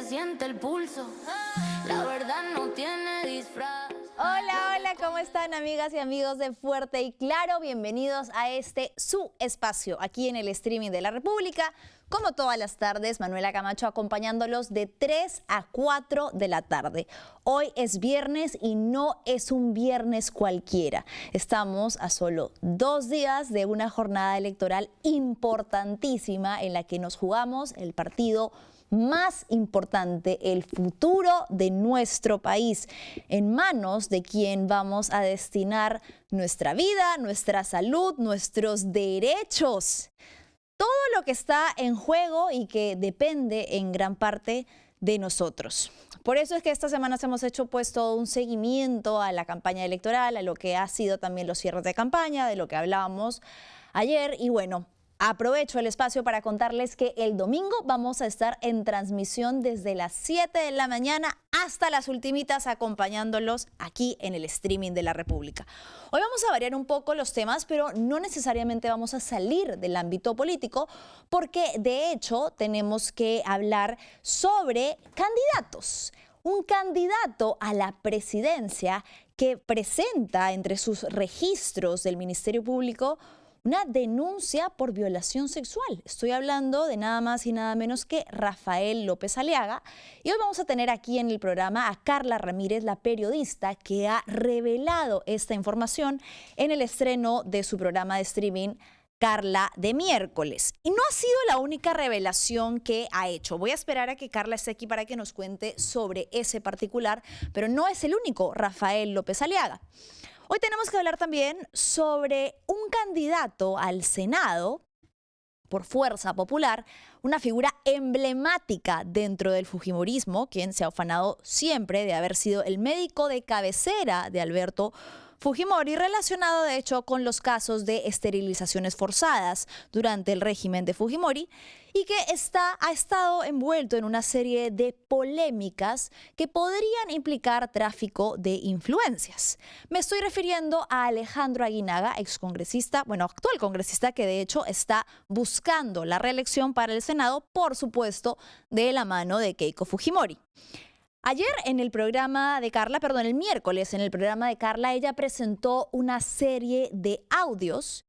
siente el pulso. La verdad no tiene disfraz. Hola, hola, ¿cómo están amigas y amigos de Fuerte y Claro? Bienvenidos a su espacio aquí en el streaming de la República. Como todas las tardes, Manuela Camacho acompañándolos de 3 a 4 de la tarde. Hoy es viernes y no es un viernes cualquiera. Estamos a solo 2 días de una jornada electoral importantísima en la que nos jugamos el partido más importante, el futuro de nuestro país, en manos de quien vamos a destinar nuestra vida, nuestra salud, nuestros derechos. Todo lo que está en juego y que depende en gran parte de nosotros. Por eso es que estas semanas hemos hecho pues todo un seguimiento a la campaña electoral, a lo que ha sido también los cierres de campaña, de lo que hablábamos ayer y bueno, aprovecho el espacio para contarles que el domingo vamos a estar en transmisión desde las 7 de la mañana hasta las ultimitas acompañándolos aquí en el streaming de la República. Hoy vamos a variar un poco los temas, pero no necesariamente vamos a salir del ámbito político porque de hecho tenemos que hablar sobre candidatos. Un candidato a la presidencia que presenta entre sus registros del Ministerio Público una denuncia por violación sexual. Estoy hablando de nada más y nada menos que Rafael López Aliaga. Y hoy vamos a tener aquí en el programa a Carla Ramírez, la periodista que ha revelado esta información en el estreno de su programa de streaming Carla de miércoles. Y no ha sido la única revelación que ha hecho. Voy a esperar a que Carla esté aquí para que nos cuente sobre ese particular, pero no es el único Rafael López Aliaga. Hoy tenemos que hablar también sobre un candidato al Senado por Fuerza Popular, una figura emblemática dentro del fujimorismo, quien se ha ufanado siempre de haber sido el médico de cabecera de Alberto Fujimori, relacionado de hecho con los casos de esterilizaciones forzadas durante el régimen de Fujimori y que ha estado envuelto en una serie de polémicas que podrían implicar tráfico de influencias. Me estoy refiriendo a Alejandro Aguinaga, excongresista, bueno, actual congresista que de hecho está buscando la reelección para el Senado, por supuesto, de la mano de Keiko Fujimori. Ayer en el programa de Carla, el miércoles en el programa de Carla, ella presentó una serie de audios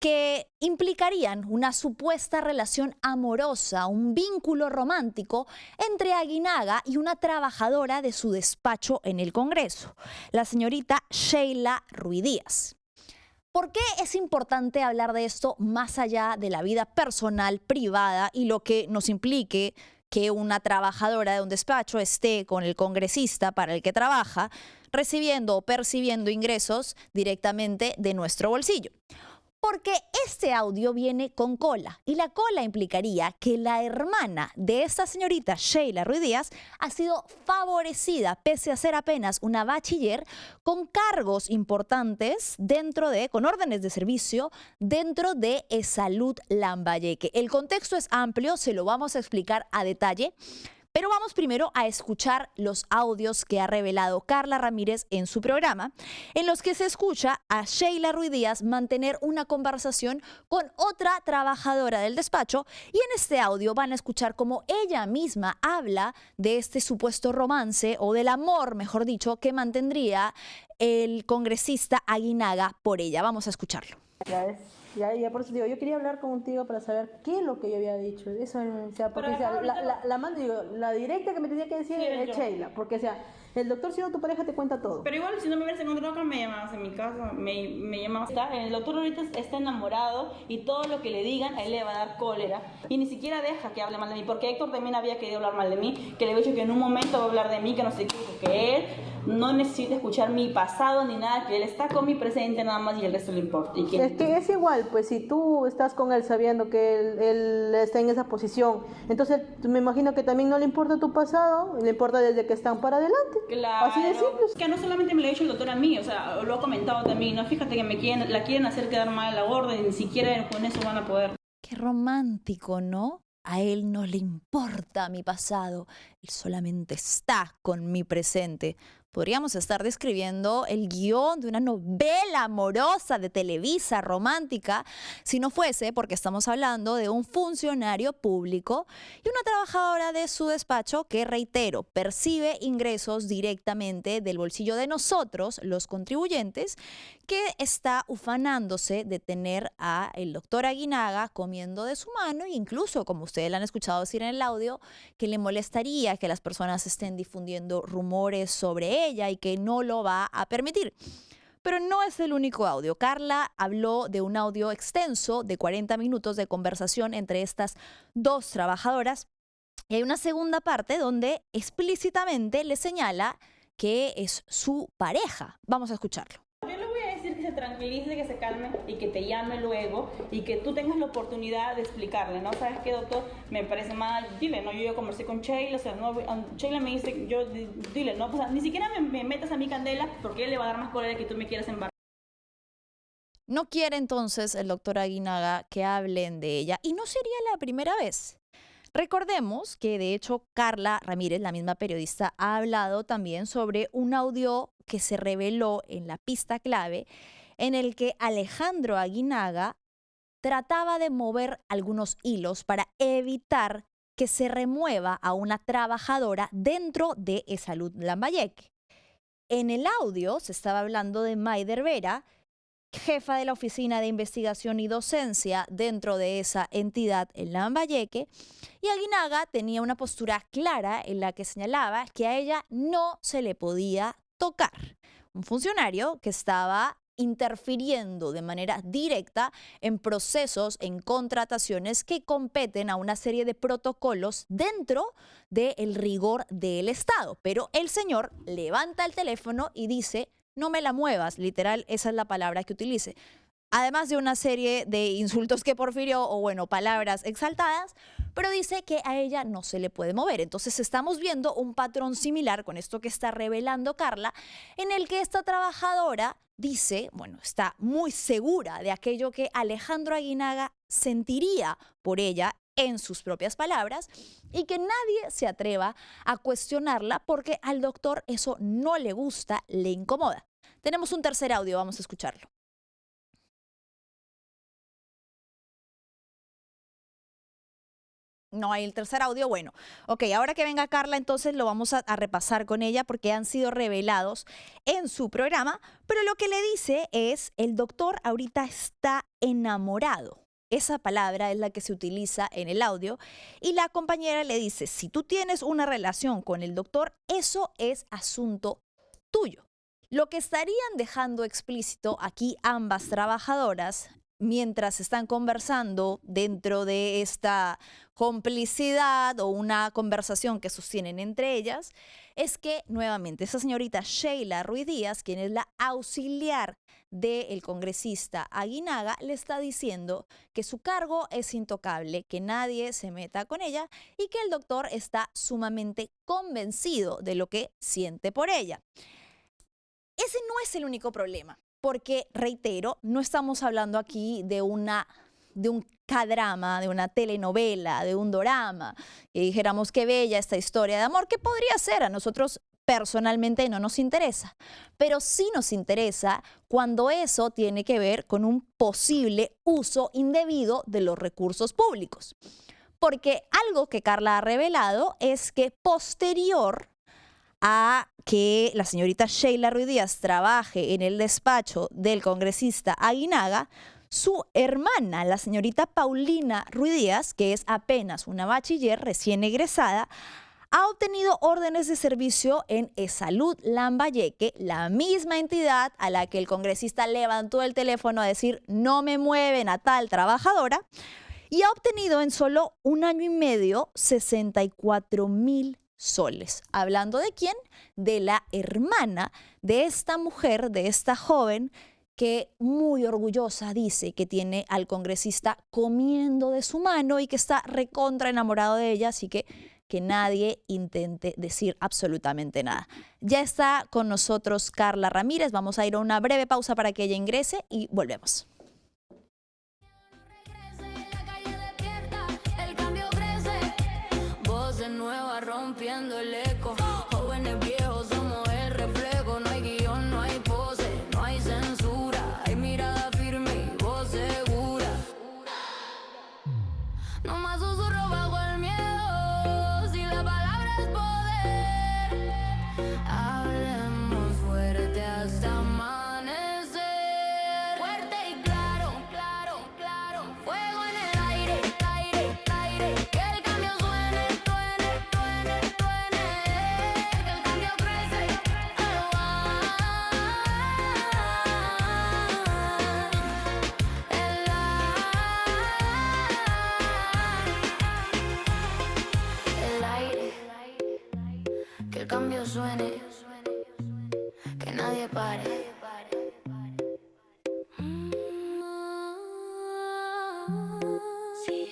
que implicarían una supuesta relación amorosa, un vínculo romántico entre Aguinaga y una trabajadora de su despacho en el Congreso, la señorita Sheila Ruidíaz. ¿Por qué es importante hablar de esto más allá de la vida personal, privada y lo que nos implique que una trabajadora de un despacho esté con el congresista para el que trabaja, recibiendo o percibiendo ingresos directamente de nuestro bolsillo? Porque este audio viene con cola y la cola implicaría que la hermana de esta señorita Sheila Ruidíaz ha sido favorecida, pese a ser apenas una bachiller, con cargos importantes con órdenes de servicio dentro de Salud Lambayeque. El contexto es amplio, se lo vamos a explicar a detalle. Pero vamos primero a escuchar los audios que ha revelado Carla Ramírez en su programa, en los que se escucha a Sheila Ruidíaz mantener una conversación con otra trabajadora del despacho y en este audio van a escuchar cómo ella misma habla de este supuesto romance o del amor, mejor dicho, que mantendría el congresista Aguinaga por ella. Vamos a escucharlo. Ya por eso digo, yo quería hablar contigo para saber qué es lo que yo había dicho. Eso, o sea, porque o sea, la directa que me tenía que decir es Sheila, porque o sea, el doctor siendo tu pareja te cuenta todo. Pero igual si no me hubieras encontrado acá me llamabas en mi casa, me llamabas. El doctor ahorita está enamorado y todo lo que le digan a él le va a dar cólera y ni siquiera deja que hable mal de mí, porque Héctor también había querido hablar mal de mí, que le había dicho que en un momento va a hablar de mí, que no sé qué, que él no necesita escuchar mi pasado ni nada, que él está con mi presente nada más y el resto le importa. ¿Y es que es igual, pues si tú estás con él sabiendo que él está en esa posición, entonces me imagino que también no le importa tu pasado, le importa desde que están para adelante. Claro, así de simple. Que no solamente me lo ha dicho el doctor a mí, o sea, lo ha comentado también, ¿no? Fíjate que la quieren hacer quedar mal a la gorda y ni siquiera con eso van a poder. Qué romántico, ¿no? A él no le importa mi pasado, él solamente está con mi presente. podríamos estar describiendo el guión de una novela amorosa de Televisa, romántica, si no fuese porque estamos hablando de un funcionario público y una trabajadora de su despacho que, reitero, percibe ingresos directamente del bolsillo de nosotros, los contribuyentes, que está ufanándose de tener a el doctor Aguinaga comiendo de su mano e incluso, como ustedes lo han escuchado decir en el audio, que le molestaría que las personas estén difundiendo rumores sobre ella y que no lo va a permitir. Pero no es el único audio. Carla habló de un audio extenso de 40 minutos de conversación entre estas dos trabajadoras y hay una segunda parte donde explícitamente le señala que es su pareja. Vamos a escucharlo. Yo le voy a decir que se tranquilice, que se calme y que te llame luego y que tú tengas la oportunidad de explicarle, ¿no? ¿Sabes qué, doctor? Me parece mal, dile, ¿no? Yo conversé con Sheila, o sea, no, Sheila me dice, dile, ¿no? O sea, ni siquiera me metas a mi candela porque él le va a dar más cólera que tú me quieras embarcar. No quiere entonces el doctor Aguinaga que hablen de ella y no sería la primera vez. Recordemos que de hecho Carla Ramírez, la misma periodista, ha hablado también sobre un audio que se reveló en la pista clave en el que Alejandro Aguinaga trataba de mover algunos hilos para evitar que se remueva a una trabajadora dentro de Esalud Lambayeque. En el audio se estaba hablando de Maider Vera, jefa de la Oficina de Investigación y Docencia dentro de esa entidad en Lambayeque, y Aguinaga tenía una postura clara en la que señalaba que a ella no se le podía tocar. Un funcionario que estaba interfiriendo de manera directa en procesos, en contrataciones que competen a una serie de protocolos dentro del rigor del Estado. Pero el señor levanta el teléfono y dice: no me la muevas, literal, esa es la palabra que utilice. Además de una serie de insultos que profirió, o bueno, palabras exaltadas, pero dice que a ella no se le puede mover. Entonces estamos viendo un patrón similar con esto que está revelando Carla, en el que esta trabajadora dice, bueno, está muy segura de aquello que Alejandro Aguinaga sentiría por ella, en sus propias palabras, y que nadie se atreva a cuestionarla porque al doctor eso no le gusta, le incomoda. Tenemos un tercer audio, vamos a escucharlo. No hay el tercer audio, bueno. Ok, ahora que venga Carla, entonces lo vamos a repasar con ella porque han sido revelados en su programa, pero lo que le dice es, el doctor ahorita está enamorado. Esa palabra es la que se utiliza en el audio y la compañera le dice, si tú tienes una relación con el doctor, eso es asunto tuyo. Lo que estarían dejando explícito aquí ambas trabajadoras mientras están conversando dentro de esta complicidad o una conversación que sostienen entre ellas, es que nuevamente esa señorita Sheila Ruiz Díaz, quien es la auxiliar del congresista Aguinaga, le está diciendo que su cargo es intocable, que nadie se meta con ella y que el doctor está sumamente convencido de lo que siente por ella. Ese no es el único problema, porque, reitero, no estamos hablando aquí de un K-drama, de una telenovela, de un dorama, que dijéramos qué bella esta historia de amor, que podría ser, a nosotros personalmente no nos interesa, pero sí nos interesa cuando eso tiene que ver con un posible uso indebido de los recursos públicos. Porque algo que Carla ha revelado es que posterior a que la señorita Sheila Ruiz Díaz trabaje en el despacho del congresista Aguinaga, su hermana, la señorita Paulina Ruiz Díaz, que es apenas una bachiller recién egresada, ha obtenido órdenes de servicio en Esalud Lambayeque, la misma entidad a la que el congresista levantó el teléfono a decir no me mueven a tal trabajadora, y ha obtenido en solo un año y medio 64,000 soles. ¿Hablando de quién? De la hermana de esta mujer, de esta joven, que muy orgullosa dice que tiene al congresista comiendo de su mano y que está recontra enamorado de ella, así que nadie intente decir absolutamente nada. Ya está con nosotros Carla Ramírez, vamos a ir a una breve pausa para que ella ingrese y volvemos. Nueva rompiendo el eco, jóvenes viejos somos el reflejo. Que el cambio suene, que nadie pare. Sí,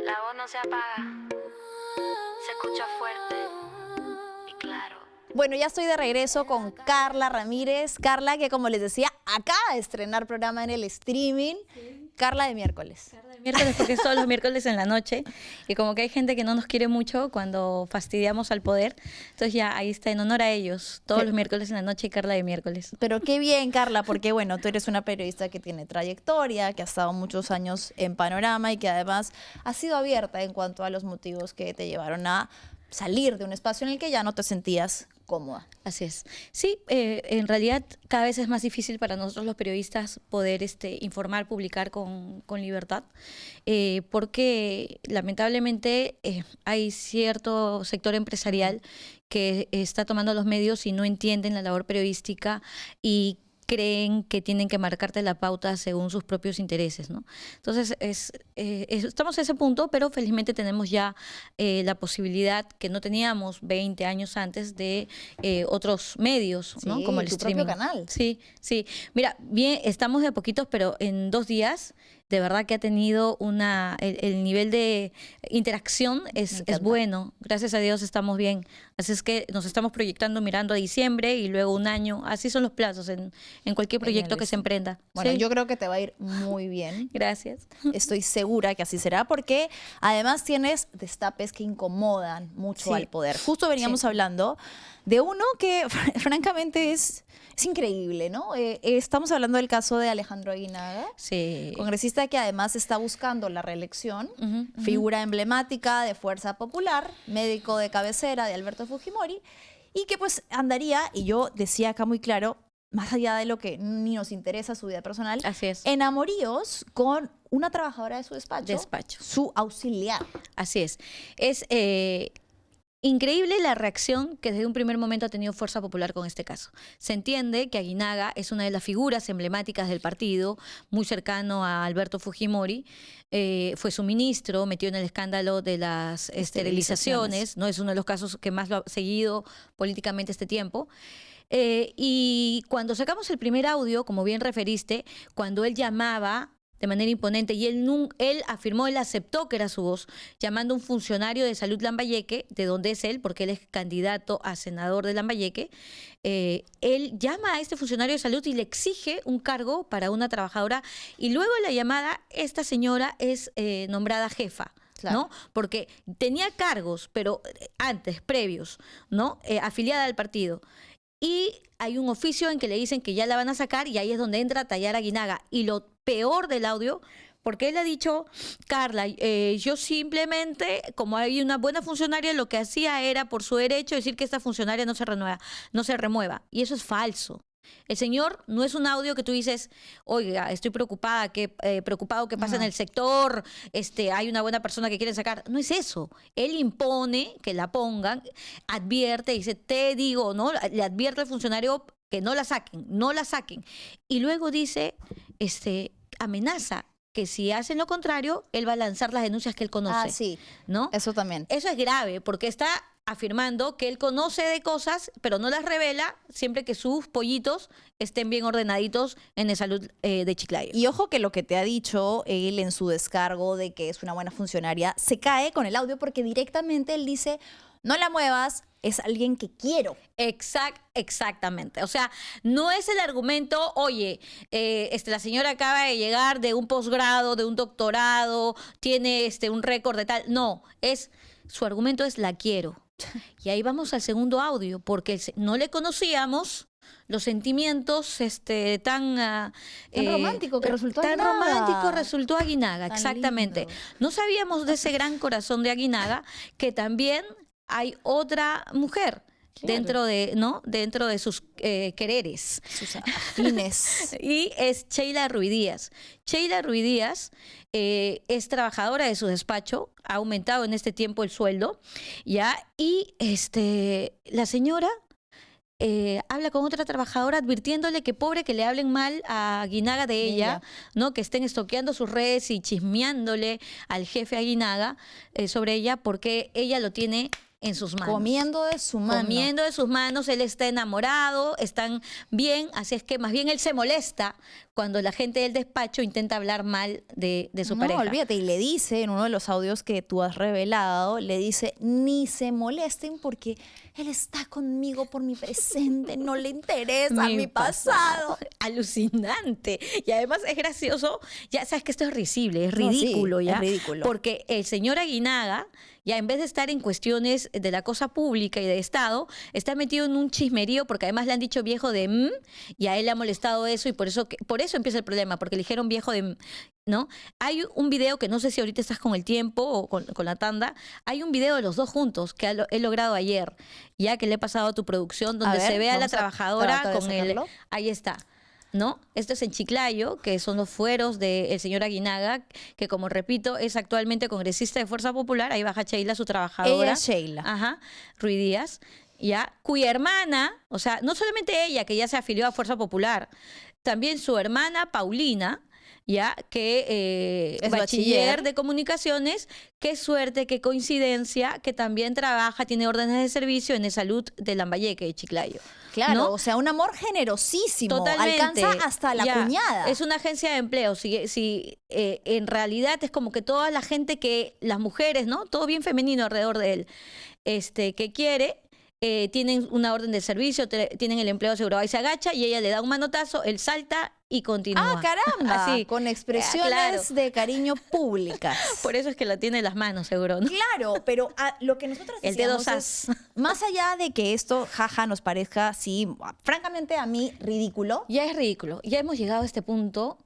la voz no se apaga, se escucha fuerte y claro. Bueno, ya estoy de regreso con Carla Ramírez. Carla, que como les decía, acaba de estrenar programa en el streaming. Carla de miércoles. Miércoles porque es todos los miércoles en la noche y como que hay gente que no nos quiere mucho cuando fastidiamos al poder, entonces ya ahí está en honor a ellos, todos los miércoles en la noche y Carla de miércoles. Pero qué bien, Carla, porque bueno, tú eres una periodista que tiene trayectoria, que ha estado muchos años en Panorama y que además ha sido abierta en cuanto a los motivos que te llevaron a salir de un espacio en el que ya no te sentías cómoda. Así es. Sí, en realidad cada vez es más difícil para nosotros los periodistas poder informar, publicar con libertad, porque lamentablemente hay cierto sector empresarial que está tomando los medios y no entienden la labor periodística y creen que tienen que marcarte la pauta según sus propios intereses, ¿no? Entonces, estamos a ese punto, pero felizmente tenemos ya la posibilidad que no teníamos 20 años antes de otros medios, ¿no? Sí, Como el tu streaming. propio canal. Sí, sí. Mira, bien, estamos de a poquitos, pero en 2 días de verdad que ha tenido el nivel de interacción es bueno. Gracias a Dios estamos bien. Así es que nos estamos proyectando mirando a diciembre y luego un año. Así son los plazos en cualquier proyecto que se emprenda. Bueno, Sí. yo creo que te va a ir muy bien. Gracias. Estoy segura que así será porque además tienes destapes que incomodan mucho Sí. al poder. Justo veníamos hablando de uno que francamente es increíble, ¿no? Estamos hablando del caso de Alejandro Aguinaga, Sí. congresista que además está buscando la reelección, Ujú, ujú. figura emblemática de Fuerza Popular, médico de cabecera de Alberto Fujimori, y que pues andaría, y yo decía acá muy claro, más allá de lo que ni nos interesa su vida personal, Así es. en amoríos con una trabajadora de su despacho, su auxiliar. Así es. Es increíble la reacción que desde un primer momento ha tenido Fuerza Popular con este caso. Se entiende que Aguinaga es una de las figuras emblemáticas del partido, muy cercano a Alberto Fujimori. Fue su ministro, metió en el escándalo de las esterilizaciones, ¿no? Es uno de los casos que más lo ha seguido políticamente este tiempo. Y cuando sacamos el primer audio, como bien referiste, cuando él llamaba de manera imponente y él afirmó, él aceptó que era su voz, llamando a un funcionario de Salud Lambayeque, de donde es él, porque él es candidato a senador de Lambayeque, él llama a este funcionario de salud y le exige un cargo para una trabajadora y luego de la llamada esta señora es nombrada jefa. Claro. ¿No? Porque tenía cargos, pero antes, previos, ¿no? Afiliada al partido. Y hay un oficio en que le dicen que ya la van a sacar y ahí es donde entra a tallar a Aguinaga. Y lo peor del audio, porque él ha dicho, Carla, yo simplemente, como hay una buena funcionaria, lo que hacía era por su derecho decir que esta funcionaria no se remueva. Y eso es falso. El señor no es un audio que tú dices, oiga, estoy preocupado que pasa en el sector, hay una buena persona que quieren sacar. No es eso. Él impone que la pongan, advierte, dice, te digo, ¿no? Le advierte al funcionario que no la saquen. Y luego dice, amenaza que si hacen lo contrario, él va a lanzar las denuncias que él conoce. Ah, sí. ¿No? Eso también. Eso es grave porque está afirmando que él conoce de cosas, pero no las revela siempre que sus pollitos estén bien ordenaditos en el salud de Chiclayo. Y ojo que lo que te ha dicho él en su descargo de que es una buena funcionaria se cae con el audio porque directamente él dice, no la muevas, es alguien que quiero. Exactamente. O sea, no es el argumento, oye, la señora acaba de llegar de un posgrado, de un doctorado, tiene un récord de tal. No, su argumento es la quiero. Y ahí vamos al segundo audio, porque no le conocíamos los sentimientos Tan romántico que resultó tan Aguinaga. romántico resultó Aguinaga, Tan exactamente. lindo. No sabíamos de ese gran corazón de Aguinaga, que también hay otra mujer dentro de sus quereres. Sus afines. Y es Sheila Ruiz Díaz. Sheila Ruiz Díaz es trabajadora de su despacho, ha aumentado en este tiempo el sueldo, ¿ya? Y la señora habla con otra trabajadora advirtiéndole que pobre que le hablen mal a Aguinaga de ella, ¿no? Que estén estoqueando sus redes y chismeándole al jefe Aguinaga sobre ella porque ella lo tiene en sus manos. Comiendo de su mano. Comiendo de sus manos, él está enamorado, están bien, así es que más bien él se molesta cuando la gente del despacho intenta hablar mal de su No, pareja. olvídate, y le dice en uno de los audios que tú has revelado, le dice, ni se molesten porque él está conmigo por mi presente, no le interesa mi pasado. Alucinante. Y además es gracioso, ya sabes que esto es risible, es No, sí, ridículo ya. es ridículo. Porque el señor Aguinaga, ya en vez de estar en cuestiones de la cosa pública y de Estado, está metido en un chismerío porque además le han dicho viejo de y a él le ha molestado eso y por eso empieza el problema, porque le dijeron viejo de ¿no? Hay un video que no sé si ahorita estás con el tiempo o con la tanda, hay un video de los dos juntos que he logrado ayer, ya que le he pasado a tu producción, donde ver, se ve a la vamos a trabajadora tratar de con el... sacarlo. Ahí está. ¿No? Esto es en Chiclayo, que son los fueros del señor Aguinaga, que como repito, es actualmente congresista de Fuerza Popular. Ahí baja Sheila, su trabajadora. Ella es Sheila. Ajá, Ruiz Díaz, ya, cuya hermana, o sea, no solamente ella, que ya se afilió a Fuerza Popular, también su hermana Paulina, ya, que Es bachiller bachiller de comunicaciones, qué suerte, qué coincidencia, que también trabaja, tiene órdenes de servicio en Salud de Lambayeque, de Chiclayo. Claro, ¿no? o sea, un amor generosísimo. Totalmente. Alcanza hasta la Ya, cuñada. Es una agencia de empleo. Si en realidad es como que toda la gente las mujeres, ¿no? Todo bien femenino alrededor de él, que quiere, tienen una orden de servicio, tienen el empleo asegurado. Ahí se agacha y ella le da un manotazo, él salta y continúa. Ah, caramba, Así. con expresiones Claro. de cariño públicas. Por eso es que la tiene en las manos, seguro, ¿no? Claro, pero lo que nosotros El dedo decíamos es, más allá de que esto, jaja, nos parezca, sí, francamente a mí, ridículo. Ya es ridículo. Ya hemos llegado a este punto,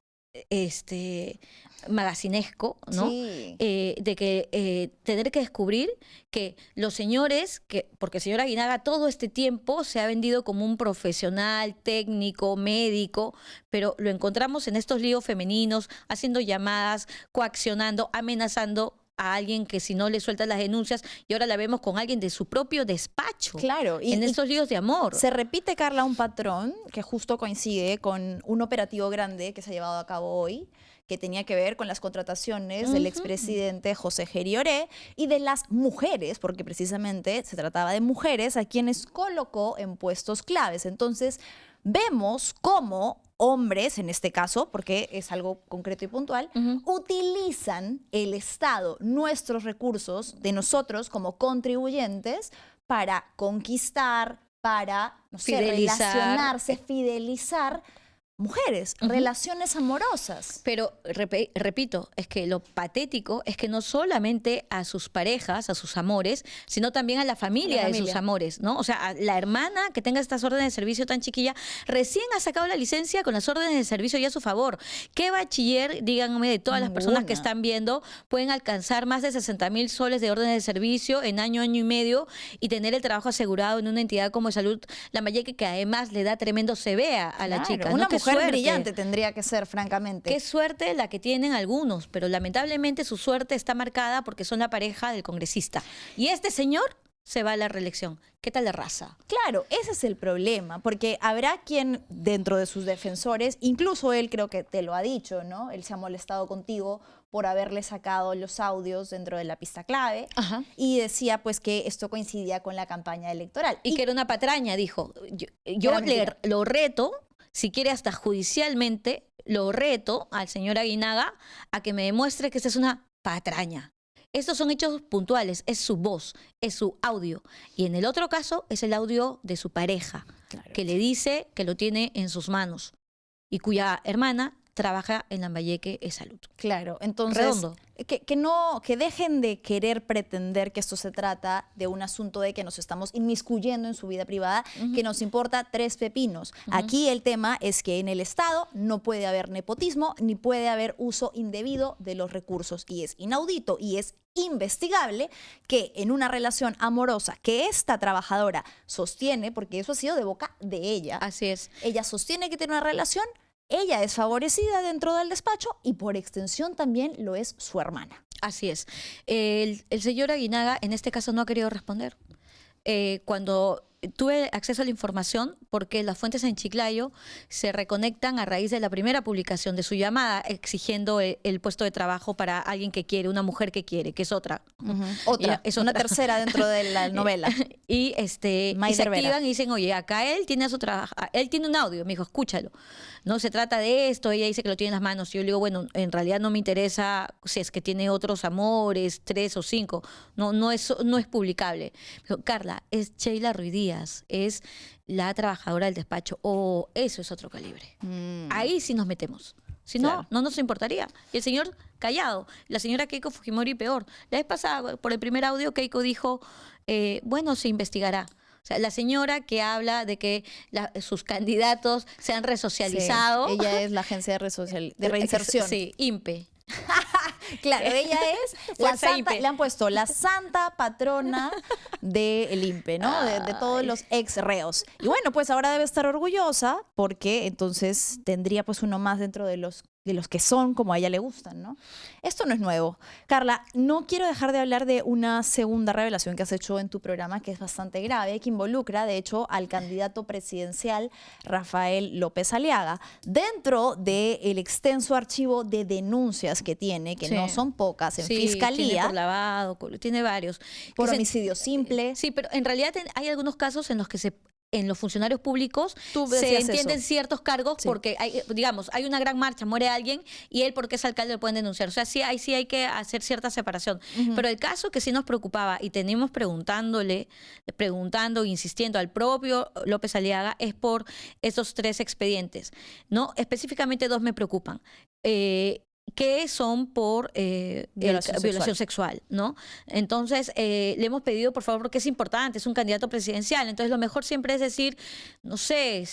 magacinesco, ¿no? Sí. De que tener que descubrir que los señores, porque el señor Aguinaga todo este tiempo se ha vendido como un profesional, técnico, médico, pero lo encontramos en estos líos femeninos, haciendo llamadas, coaccionando, amenazando a alguien que si no le suelta las denuncias, y ahora la vemos con alguien de su propio despacho. Claro, en estos líos de amor. Se repite, Carla, un patrón que justo coincide con un operativo grande que se ha llevado a cabo hoy, que tenía que ver con las contrataciones del expresidente José Gerioré y de las mujeres, porque precisamente se trataba de mujeres a quienes colocó en puestos claves. Entonces, vemos cómo hombres, en este caso, porque es algo concreto y puntual, utilizan el Estado, nuestros recursos de nosotros como contribuyentes para conquistar, para, no sé, Fidelizar. relacionarse, fidelizar mujeres, relaciones amorosas. Pero repito, es que lo patético es que no solamente a sus parejas, a sus amores, sino también a la familia, de sus amores, ¿no? O sea, a la hermana que tenga estas órdenes de servicio tan chiquilla, recién ha sacado la licencia con las órdenes de servicio ya a su favor. ¿Qué bachiller, díganme, de todas las personas que están viendo, pueden alcanzar más de 60.000 soles de órdenes de servicio en año y medio y tener el trabajo asegurado en una entidad como Salud Lambayeque, que además le da tremendo CV a la chica, ¿no? Una Qué mujer suerte. brillante tendría que ser, francamente. Qué suerte la que tienen algunos, pero lamentablemente su suerte está marcada porque son la pareja del congresista. Y este señor se va a la reelección. ¿Qué tal de raza? Claro, ese es el problema, porque habrá quien dentro de sus defensores, incluso él creo que te lo ha dicho, ¿no? Él se ha molestado contigo por haberle sacado los audios dentro de la pista clave. Ajá. Y decía pues que esto coincidía con la campaña electoral. Y que era una patraña, dijo. Yo Era mentira. lo reto, si quiere hasta judicialmente, lo reto al señor Aguinaga a que me demuestre que esta es una patraña. Estos son hechos puntuales, es su voz, es su audio. Y en el otro caso es el audio de su pareja, que le dice que lo tiene en sus manos y cuya hermana trabaja en Lambayeque Salud. Claro, entonces Redondo. que dejen de querer pretender que esto se trata de un asunto de que nos estamos inmiscuyendo en su vida privada, que nos importa tres pepinos. Aquí el tema es que en el Estado no puede haber nepotismo ni puede haber uso indebido de los recursos, y es inaudito y es investigable que en una relación amorosa que esta trabajadora sostiene, porque eso ha sido de boca de ella, Así es. ella sostiene que tiene una relación, ella es favorecida dentro del despacho y por extensión también lo es su hermana. Así es. El señor Aguinaga en este caso no ha querido responder. Cuando tuve acceso a la información porque las fuentes en Chiclayo se reconectan a raíz de la primera publicación de su llamada exigiendo el puesto de trabajo para alguien que quiere, una mujer que quiere, que es otra. Otra, Ya, es una otra. tercera dentro de la novela. Y y se Maider Vera. activan y dicen, oye, acá él tiene su trabajo, él tiene un audio, me dijo, escúchalo. No se trata de esto, ella dice que lo tiene en las manos. Yo le digo, bueno, en realidad no me interesa si es que tiene otros amores, 3 o 5. No es publicable. Me dijo, Carla, es Sheila Ruiz Díaz, es la trabajadora del despacho, o eso es otro calibre. Ahí sí nos metemos. Si no, Claro. no nos importaría. Y el señor callado. La señora Keiko Fujimori peor. La vez pasada, por el primer audio, Keiko dijo, bueno, se investigará. O sea, la señora que habla de que sus candidatos se han resocializado. Sí, ella es la agencia de reinserción. Sí, INPE. Claro, ella es la Fuerza santa, INPE. le han puesto la santa patrona del INPE, ¿no? De todos los ex reos. Y bueno, pues ahora debe estar orgullosa porque entonces tendría pues uno más dentro de los que son como a ella le gustan, ¿no? Esto no es nuevo. Carla, no quiero dejar de hablar de una segunda revelación que has hecho en tu programa que es bastante grave, que involucra, de hecho, al candidato presidencial Rafael López Aliaga. Dentro del extenso archivo de denuncias que tiene, que Sí. no son pocas, en Sí, tiene fiscalía, por lavado, tiene varios. por Que se- homicidio simple. Sí, pero en realidad hay algunos casos en los que en los funcionarios públicos Tú se decías entienden eso. ciertos cargos Sí. porque hay una gran marcha, muere alguien y él porque es alcalde lo pueden denunciar. O sea, sí hay que hacer cierta separación. Pero el caso que sí nos preocupaba y tenemos insistiendo al propio López Aliaga es por esos 3 expedientes, ¿no? Específicamente 2 me preocupan. Que son por violación sexual, ¿no? Entonces, le hemos pedido, por favor, porque es importante, es un candidato presidencial, entonces lo mejor siempre es decir, no sé,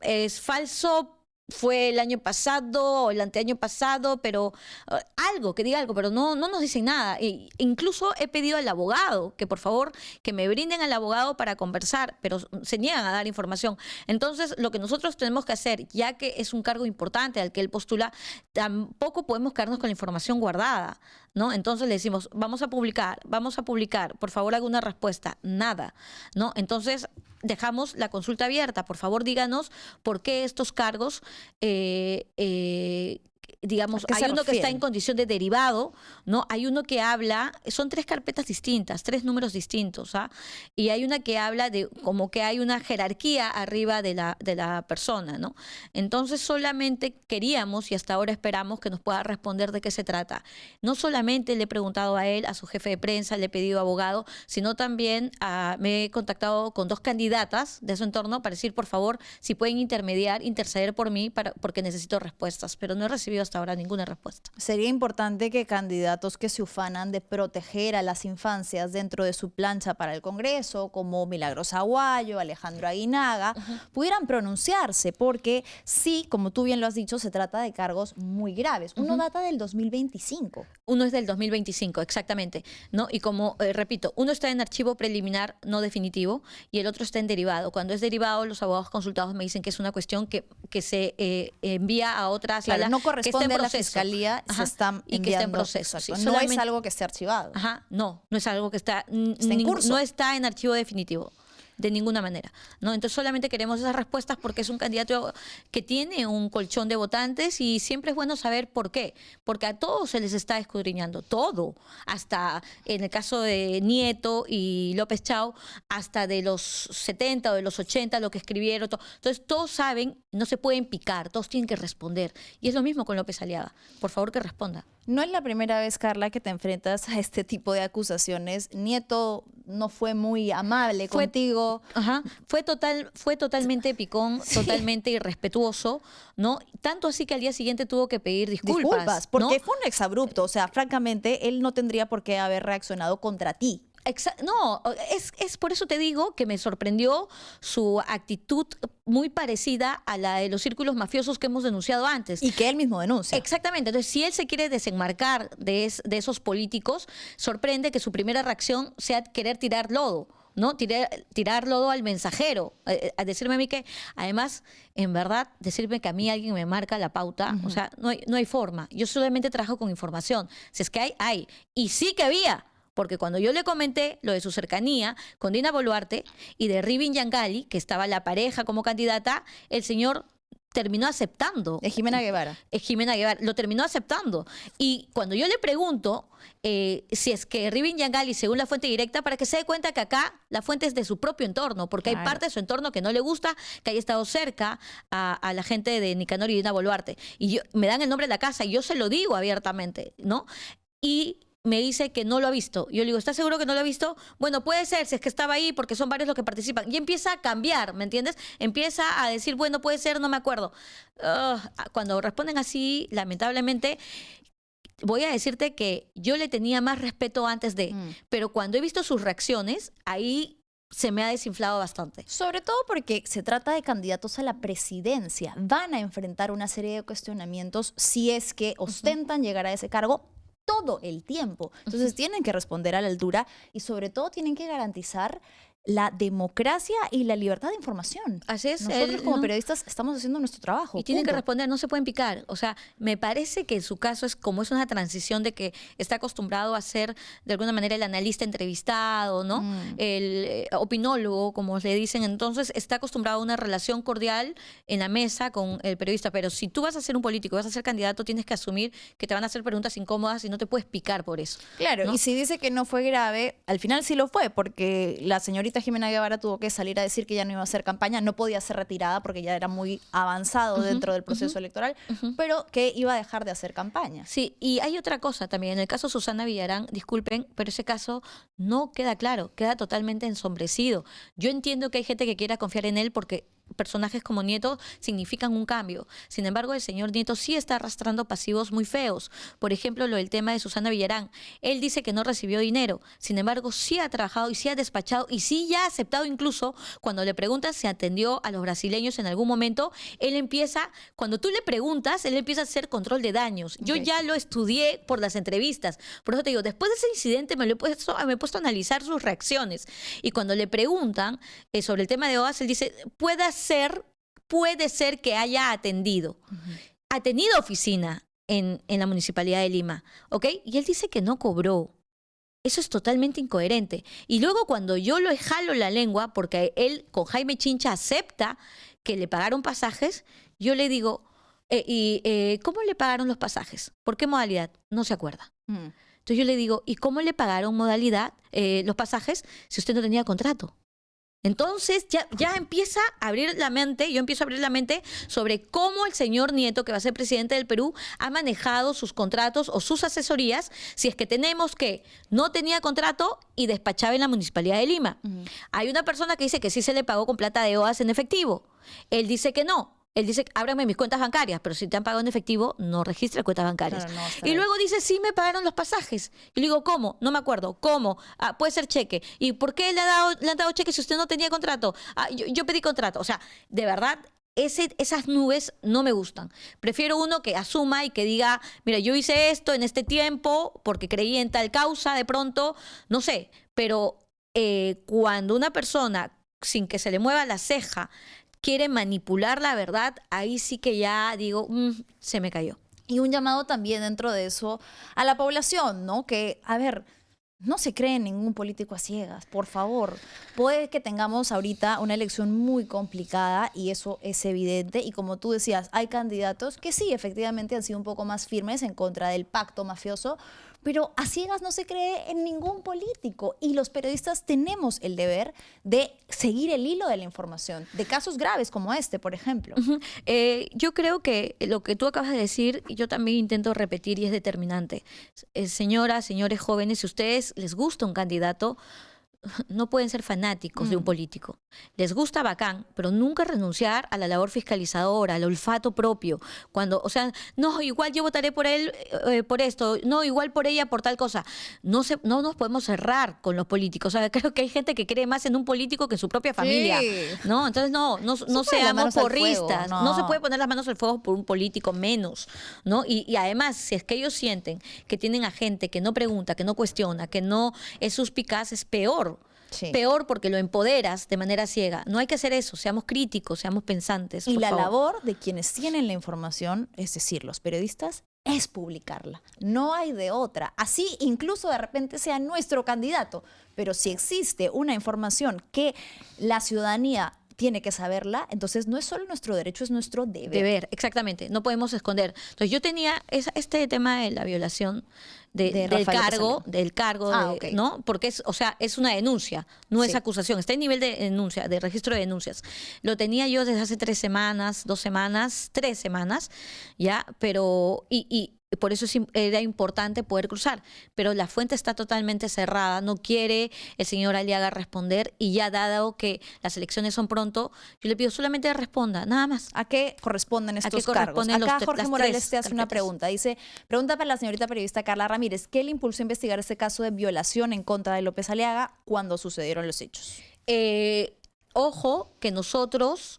es falso, fue el año pasado o el anteaño pasado, pero algo, que diga algo, pero no nos dicen nada. Incluso he pedido al abogado que por favor que me brinden al abogado para conversar, pero se niegan a dar información. Entonces, lo que nosotros tenemos que hacer, ya que es un cargo importante al que él postula, tampoco podemos quedarnos con la información guardada, ¿no? Entonces le decimos, vamos a publicar, por favor haga una respuesta, nada, ¿no? Entonces dejamos la consulta abierta, por favor díganos por qué estos cargos, digamos, ¿A qué hay se uno que está refieren? en condición de derivado, ¿no? Hay uno que habla, son 3 carpetas distintas, 3 números distintos, ¿ah? Y hay una que habla de como que hay una jerarquía arriba de la persona, ¿no? Entonces solamente queríamos y hasta ahora esperamos que nos pueda responder de qué se trata. No solamente le he preguntado a él, a su jefe de prensa, le he pedido abogado, sino también me he contactado con 2 candidatas de su entorno para decir, por favor, si pueden interceder por mí porque necesito respuestas, pero no he recibido hasta ahora ninguna respuesta. Sería importante que candidatos que se ufanan de proteger a las infancias dentro de su plancha para el Congreso, como Milagros Aguayo, Alejandro Aguinaga, pudieran pronunciarse, porque sí, como tú bien lo has dicho, se trata de cargos muy graves. Uno data del 2025. Uno es del 2025, exactamente, ¿no? Y como, repito, uno está en archivo preliminar no definitivo y el otro está en derivado. Cuando es derivado, los abogados consultados me dicen que es una cuestión que se envía a otra Claro, sala no que está corresponde en a la proceso. fiscalía, se Ajá, está y que está en enviando, proceso. exacto. Sí, No es solamente- algo que esté archivado. Ajá, no es algo que está en curso. no está en archivo definitivo. De ninguna manera, ¿no? Entonces solamente queremos esas respuestas porque es un candidato que tiene un colchón de votantes y siempre es bueno saber por qué. Porque a todos se les está escudriñando, todo. Hasta en el caso de Nieto y López Chao, hasta de los 70 o de los 80, lo que escribieron. Entonces todos saben, no se pueden picar, todos tienen que responder. Y es lo mismo con López Aliaga. Por favor que responda. No es la primera vez, Carla, que te enfrentas a este tipo de acusaciones. Nieto no fue muy amable contigo. Ajá, fue totalmente picón, totalmente irrespetuoso, ¿no? Tanto así que al día siguiente tuvo que pedir disculpas, porque ¿no? fue un exabrupto. O sea, francamente, él no tendría por qué haber reaccionado contra ti. No, es por eso te digo que me sorprendió su actitud muy parecida a la de los círculos mafiosos que hemos denunciado antes. Y que él mismo denuncia. Exactamente. Entonces, si él se quiere desenmarcar de esos políticos, sorprende que su primera reacción sea querer tirar lodo, ¿no? Tirar lodo al mensajero, a decirme a mí que, además, en verdad, decirme que a mí alguien me marca la pauta, o sea, no hay forma. Yo solamente trabajo con información. Si es que hay. Y sí que había. Porque cuando yo le comenté lo de su cercanía con Dina Boluarte y de Rivin Yangali, que estaba la pareja como candidata, el señor terminó aceptando. Es Jimena Guevara. Jimena Guevara, lo terminó aceptando. Y cuando yo le pregunto si es que Rivin Yangali, según la fuente directa, para que se dé cuenta que acá la fuente es de su propio entorno, porque hay parte de su entorno que no le gusta que haya estado cerca a la gente de Nicanor y Dina Boluarte. Y me dan el nombre de la casa y yo se lo digo abiertamente, ¿no? Y me dice que no lo ha visto. Yo le digo, ¿estás seguro que no lo ha visto? Bueno, puede ser, si es que estaba ahí, porque son varios los que participan. Y empieza a cambiar, ¿me entiendes? Empieza a decir, bueno, puede ser, no me acuerdo. Cuando responden así, lamentablemente, voy a decirte que yo le tenía más respeto antes de, pero cuando he visto sus reacciones, ahí se me ha desinflado bastante. Sobre todo porque se trata de candidatos a la presidencia. Van a enfrentar una serie de cuestionamientos si es que ostentan llegar a ese cargo todo el tiempo. Entonces tienen que responder a la altura y sobre todo tienen que garantizar la democracia y la libertad de información. Así es. Nosotros como periodistas estamos haciendo nuestro trabajo. Y tienen que punto. responder, no se pueden picar. O sea, me parece que en su caso es como es una transición de que está acostumbrado a ser de alguna manera el analista entrevistado, ¿no? El opinólogo, como le dicen. Entonces está acostumbrado a una relación cordial en la mesa con el periodista. Pero si tú vas a ser un político, vas a ser candidato, tienes que asumir que te van a hacer preguntas incómodas y no te puedes picar por eso. Claro, ¿no? y si dice que no fue grave, al final sí lo fue, porque la señorita Jimena Guevara tuvo que salir a decir que ya no iba a hacer campaña, no podía ser retirada porque ya era muy avanzado dentro del proceso electoral, pero que iba a dejar de hacer campaña. Sí, y hay otra cosa también. En el caso de Susana Villarán, disculpen, pero ese caso no queda claro, queda totalmente ensombrecido. Yo entiendo que hay gente que quiera confiar en él porque personajes como Nieto significan un cambio. Sin embargo, el señor Nieto sí está arrastrando pasivos muy feos. Por ejemplo, lo del tema de Susana Villarán. Él dice que no recibió dinero. Sin embargo, sí ha trabajado y sí ha despachado y sí ya ha aceptado incluso cuando le preguntan si atendió a los brasileños en algún momento, él empieza, cuando tú le preguntas, él empieza a hacer control de daños. Yo ya lo estudié por las entrevistas. Por eso te digo, después de ese incidente me he puesto a analizar sus reacciones. Y cuando le preguntan sobre el tema de OAS, él dice, puede ser que haya atendido. Ha tenido oficina en la Municipalidad de Lima, ¿ok? Y él dice que no cobró. Eso es totalmente incoherente. Y luego cuando yo lo jalo la lengua, porque él con Jaime Chincha acepta que le pagaron pasajes, yo le digo, ¿cómo le pagaron los pasajes? ¿Por qué modalidad? No se acuerda. Entonces yo le digo, ¿y cómo le pagaron los pasajes si usted no tenía contrato? Entonces ya empieza a abrir la mente, yo empiezo a abrir la mente sobre cómo el señor Nieto, que va a ser presidente del Perú, ha manejado sus contratos o sus asesorías, si es que tenemos que no tenía contrato y despachaba en la Municipalidad de Lima. Hay una persona que dice que sí se le pagó con plata de OAS en efectivo. Él dice que no. Él dice, ábrame mis cuentas bancarias, pero si te han pagado en efectivo, no registra cuentas bancarias. Claro, no, y luego dice, sí me pagaron los pasajes. Y le digo, ¿cómo? No me acuerdo. ¿Cómo? Puede ser cheque. ¿Y por qué le han dado cheque si usted no tenía contrato? Yo pedí contrato. O sea, de verdad, esas nubes no me gustan. Prefiero uno que asuma y que diga, mira, yo hice esto en este tiempo porque creí en tal causa de pronto, no sé. Pero cuando una persona, sin que se le mueva la ceja, quiere manipular la verdad, ahí sí que ya digo, se me cayó. Y un llamado también dentro de eso a la población, ¿no? Que, a ver, no se cree en ningún político a ciegas, por favor. Puede que tengamos ahorita una elección muy complicada y eso es evidente. Y como tú decías, hay candidatos que sí, efectivamente han sido un poco más firmes en contra del pacto mafioso, pero a ciegas no se cree en ningún político. Y los periodistas tenemos el deber de seguir el hilo de la información, de casos graves como este, por ejemplo. Yo creo que lo que tú acabas de decir, yo también intento repetir y es determinante. Señoras, señores jóvenes, si a ustedes les gusta un candidato, no pueden ser fanáticos de un político. Les gusta bacán, pero nunca renunciar a la labor fiscalizadora, al olfato propio. Cuando, o sea, no, igual yo votaré por él por esto, no, igual por ella por tal cosa. No nos podemos cerrar con los políticos. O sea, creo que hay gente que cree más en un político que en su propia familia. ¿No? Entonces, no seamos porristas. No se puede poner las manos al fuego por un político menos, ¿no? Y además, si es que ellos sienten que tienen a gente que no pregunta, que no cuestiona, que no es suspicaz, es peor. Sí. Peor porque lo empoderas de manera ciega. No hay que hacer eso, seamos críticos, seamos pensantes. Y por la favor. labor de quienes tienen la información, es decir, los periodistas, es publicarla. No hay de otra. Así incluso de repente sea nuestro candidato. Pero si existe una información que la ciudadanía tiene que saberla, entonces no es solo nuestro derecho, es nuestro deber. Deber, exactamente. No podemos esconder. Entonces yo tenía este tema de la violación del cargo, Ok. ¿no? Porque es una denuncia, no es Sí. acusación, está en nivel de denuncia, de registro de denuncias. Lo tenía yo desde hace 3 semanas, 3 semanas, ya, pero y por eso era importante poder cruzar, pero la fuente está totalmente cerrada, no quiere el señor Aliaga responder y ya dado que las elecciones son pronto, yo le pido solamente responda, nada más. ¿A qué corresponden qué estos cargos? corresponden Acá las Jorge tres Morales te hace una carpetas? pregunta. Dice, pregunta para la señorita periodista Carla Ramírez, ¿qué le impulsó a investigar este caso de violación en contra de López Aliaga cuando sucedieron los hechos? Ojo que nosotros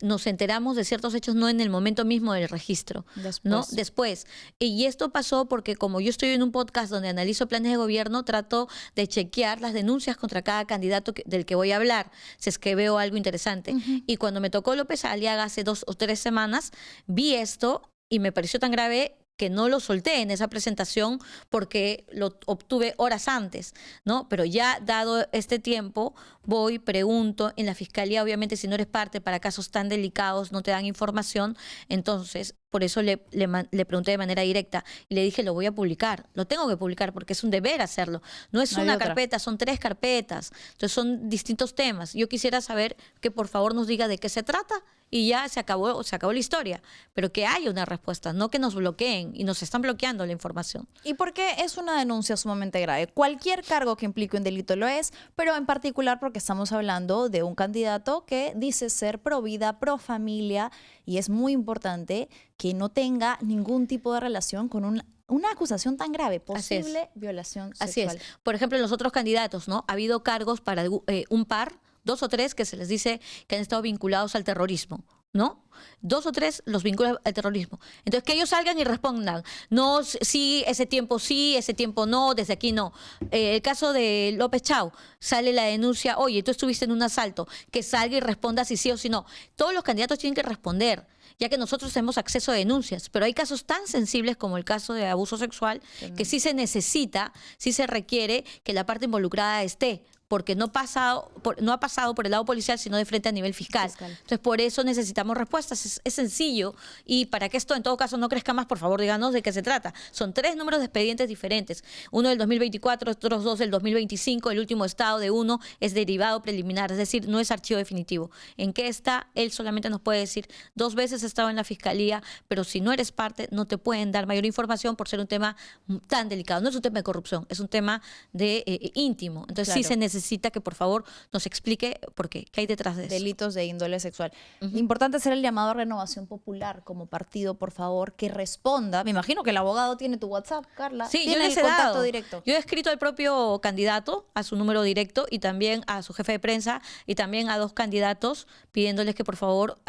nos enteramos de ciertos hechos no en el momento mismo del registro, ¿no? Después. Y esto pasó porque como yo estoy en un podcast donde analizo planes de gobierno, trato de chequear las denuncias contra cada candidato del que voy a hablar, si es que veo algo interesante. Y cuando me tocó López Aliaga hace 2 o 3 semanas, vi esto y me pareció tan grave que no lo solté en esa presentación porque lo obtuve horas antes, ¿no? Pero ya dado este tiempo, voy, pregunto, en la fiscalía, obviamente, si no eres parte para casos tan delicados, no te dan información, entonces, por eso le pregunté de manera directa y le dije, lo voy a publicar, lo tengo que publicar porque es un deber hacerlo. No es No hay una otra. carpeta, son 3 carpetas, entonces son distintos temas. Yo quisiera saber que por favor nos diga de qué se trata y ya se acabó la historia, pero que haya una respuesta, no que nos bloqueen y nos están bloqueando la información. ¿Y por qué es una denuncia sumamente grave? Cualquier cargo que implique un delito lo es, pero en particular porque estamos hablando de un candidato que dice ser pro vida, pro familia, y es muy importante que no tenga ningún tipo de relación con una acusación tan grave, Así es. posible violación Así sexual. es. Por ejemplo, en los otros candidatos, ¿no? Ha habido cargos para un par, 2 o 3 que se les dice que han estado vinculados al terrorismo, ¿no? 2 o 3 los vinculan al terrorismo. Entonces, que ellos salgan y respondan. No, sí, ese tiempo no, desde aquí no. El caso de López Chau, sale la denuncia, oye, tú estuviste en un asalto, que salga y responda si sí o si no. Todos los candidatos tienen que responder, ya que nosotros tenemos acceso a denuncias, pero hay casos tan sensibles como el caso de abuso sexual, que sí se necesita, sí se requiere que la parte involucrada esté, porque no ha pasado por el lado policial, sino de frente a nivel fiscal. Entonces, por eso necesitamos respuestas. Es sencillo. Y para que esto, en todo caso, no crezca más, por favor, díganos de qué se trata. Son 3 números de expedientes diferentes. Uno del 2024, otros 2 del 2025. El último estado de uno es derivado preliminar, es decir, no es archivo definitivo. ¿En qué está? Él solamente nos puede decir 2 veces he estado en la fiscalía, pero si no eres parte, no te pueden dar mayor información por ser un tema tan delicado. No es un tema de corrupción, es un tema de íntimo. Entonces, sí se necesita que por favor nos explique por qué hay detrás de eso. Delitos de índole sexual. Importante hacer el llamado a Renovación Popular como partido, por favor, que responda. Me imagino que el abogado tiene tu WhatsApp, Carla. Sí, yo tiene les el he contacto dado. directo. Yo he escrito al propio candidato, a su número directo y también a su jefe de prensa y también a 2 candidatos pidiéndoles que por favor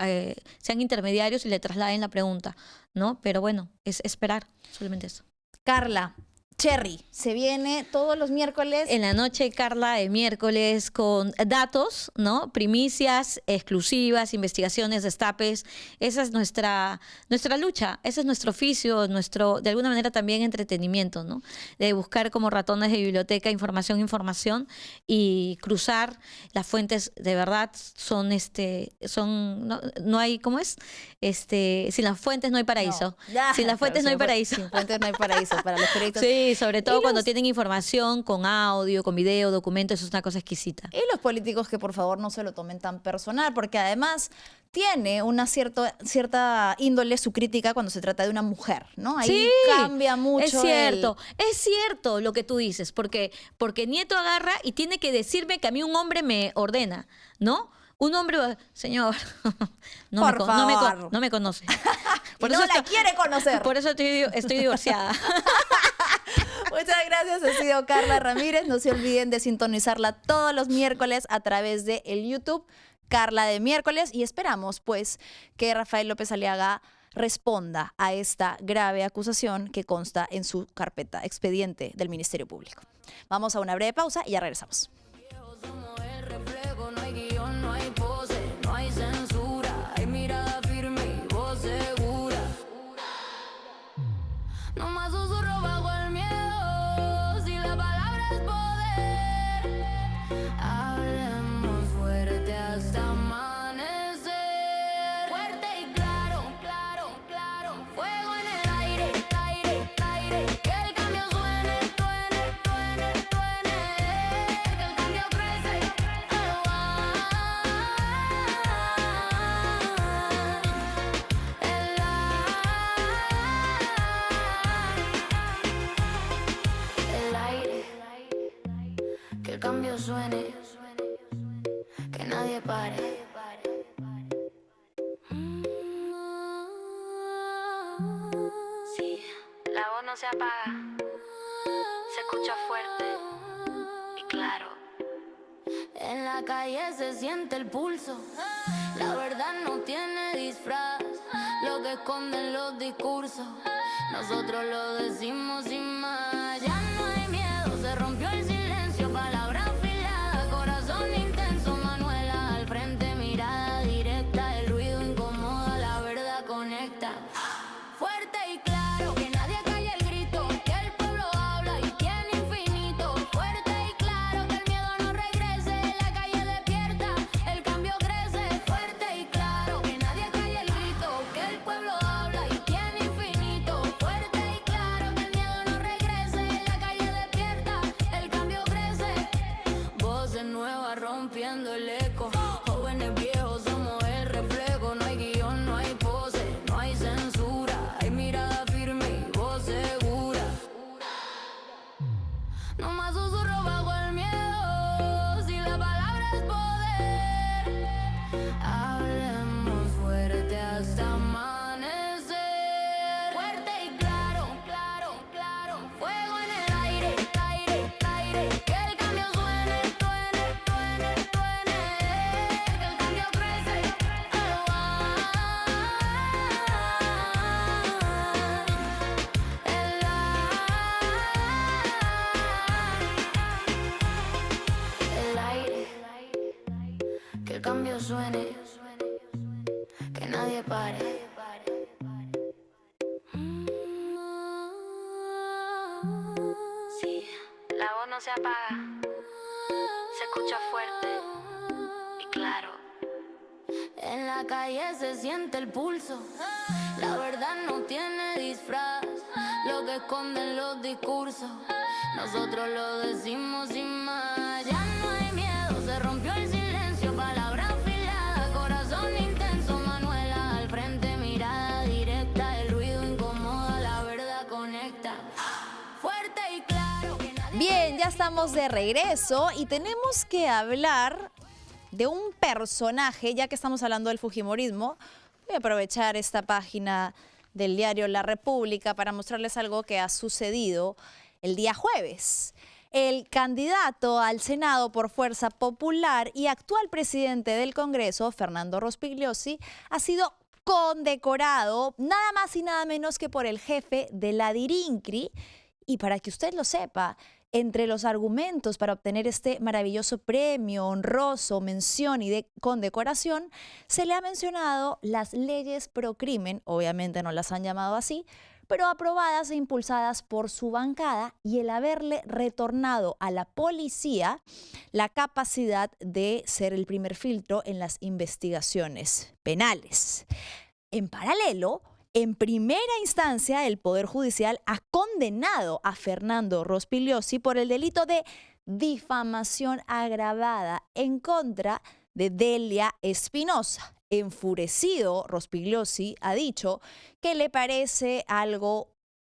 sean intermediarios y le trasladen la pregunta, ¿no? Pero bueno, es esperar, solamente eso. Carla, Cherry, se viene todos los miércoles. En la noche, Carla, de miércoles, con datos, ¿no? Primicias, exclusivas, investigaciones, destapes. Esa es nuestra lucha, ese es nuestro oficio, de alguna manera también entretenimiento, ¿no? De buscar como ratones de biblioteca información y cruzar las fuentes de verdad no hay, ¿cómo es? Sin las fuentes no hay paraíso. No, ya, sin las fuentes no hay paraíso. Sin fuentes no hay paraíso para los periodistas. Sí, sobre todo Y cuando los- tienen información con audio, con video, documentos, eso es una cosa exquisita. Y los políticos que por favor no se lo tomen tan personal, porque además tiene una cierta índole su crítica cuando se trata de una mujer, ¿no? Ahí Sí, cambia mucho. es cierto lo que tú dices, porque Nieto agarra y tiene que decirme que a mí un hombre me ordena, ¿no? Un hombre, señor, no Por favor. no me conoce. Y no la quiere conocer. Por eso estoy divorciada. Muchas gracias, ha sido Carla Ramírez. No se olviden de sintonizarla todos los miércoles a través de el YouTube Carla de Miércoles y esperamos pues que Rafael López Aliaga responda a esta grave acusación que consta en su carpeta expediente del Ministerio Público. Vamos a una breve pausa y ya regresamos. Somos el reflejo, no hay guión, no hay pose, no hay censura. Hay mirada firme y voz segura. cambio suene, que nadie pare. Sí, la voz no se apaga, se escucha fuerte y claro. En la calle se siente el pulso, la verdad no tiene disfraz, lo que esconden los discursos, nosotros lo decimos sin más. Ya no hay miedo, se rompió el silencio, palabra afilada, corazón intenso, Manuela al frente, mirada directa, el ruido incomoda, la verdad conecta. Fuerte y claro, que nadie calle el grito, que el pueblo habla y tiene infinito. Fuerte y claro, que el miedo no regrese, la calle despierta, el cambio crece. Fuerte y claro, que nadie calle el grito, que el pueblo habla y tiene infinito. Fuerte y claro, que el miedo no regrese, la calle despierta, el cambio crece. Voces nuevas rompiendo el eco, jóvenes viejos somos el reflejo. No hay guión, no hay pose, no hay censura, hay mirada firme y voz segura. No más susurro bajo el miedo, si la palabra es poder. Hablemos fuerte hasta amanecer. Fuerte y claro, claro, claro. Fuego en el aire, aire, aire. Que el cambio suene, suene, suene, suene. Que el cambio crece. El aire, que el cambio suene, que nadie pare. Sí, la voz no se apaga, se escucha fuerte y claro. En la calle se siente el pulso, la verdad no tiene disfraz, lo que esconden los discursos, nosotros lo decimos sin más. Ya no hay miedo, se rompió el silencio, palabra afilada, corazón intenso, Manuela al frente, mirada directa, el ruido incomoda, la verdad conecta. Fuerte y claro, que nadie... Bien, ya estamos de regreso y tenemos que hablar de un personaje, ya que estamos hablando del fujimorismo. Voy a aprovechar esta página del diario La República para mostrarles algo que ha sucedido el día jueves. El candidato al Senado por Fuerza Popular y actual presidente del Congreso, Fernando Rospigliosi, ha sido condecorado nada más y nada menos que por el jefe de la DIRINCRI. Y para que usted lo sepa, entre los argumentos para obtener este maravilloso premio, honroso, mención y de condecoración, se le ha mencionado las leyes pro crimen, obviamente no las han llamado así, pero aprobadas e impulsadas por su bancada, y el haberle retornado a la policía la capacidad de ser el primer filtro en las investigaciones penales. En paralelo, en primera instancia, el Poder Judicial ha condenado a Fernando Rospigliosi por el delito de difamación agravada en contra de Delia Espinosa. Enfurecido, Rospigliosi ha dicho que le parece algo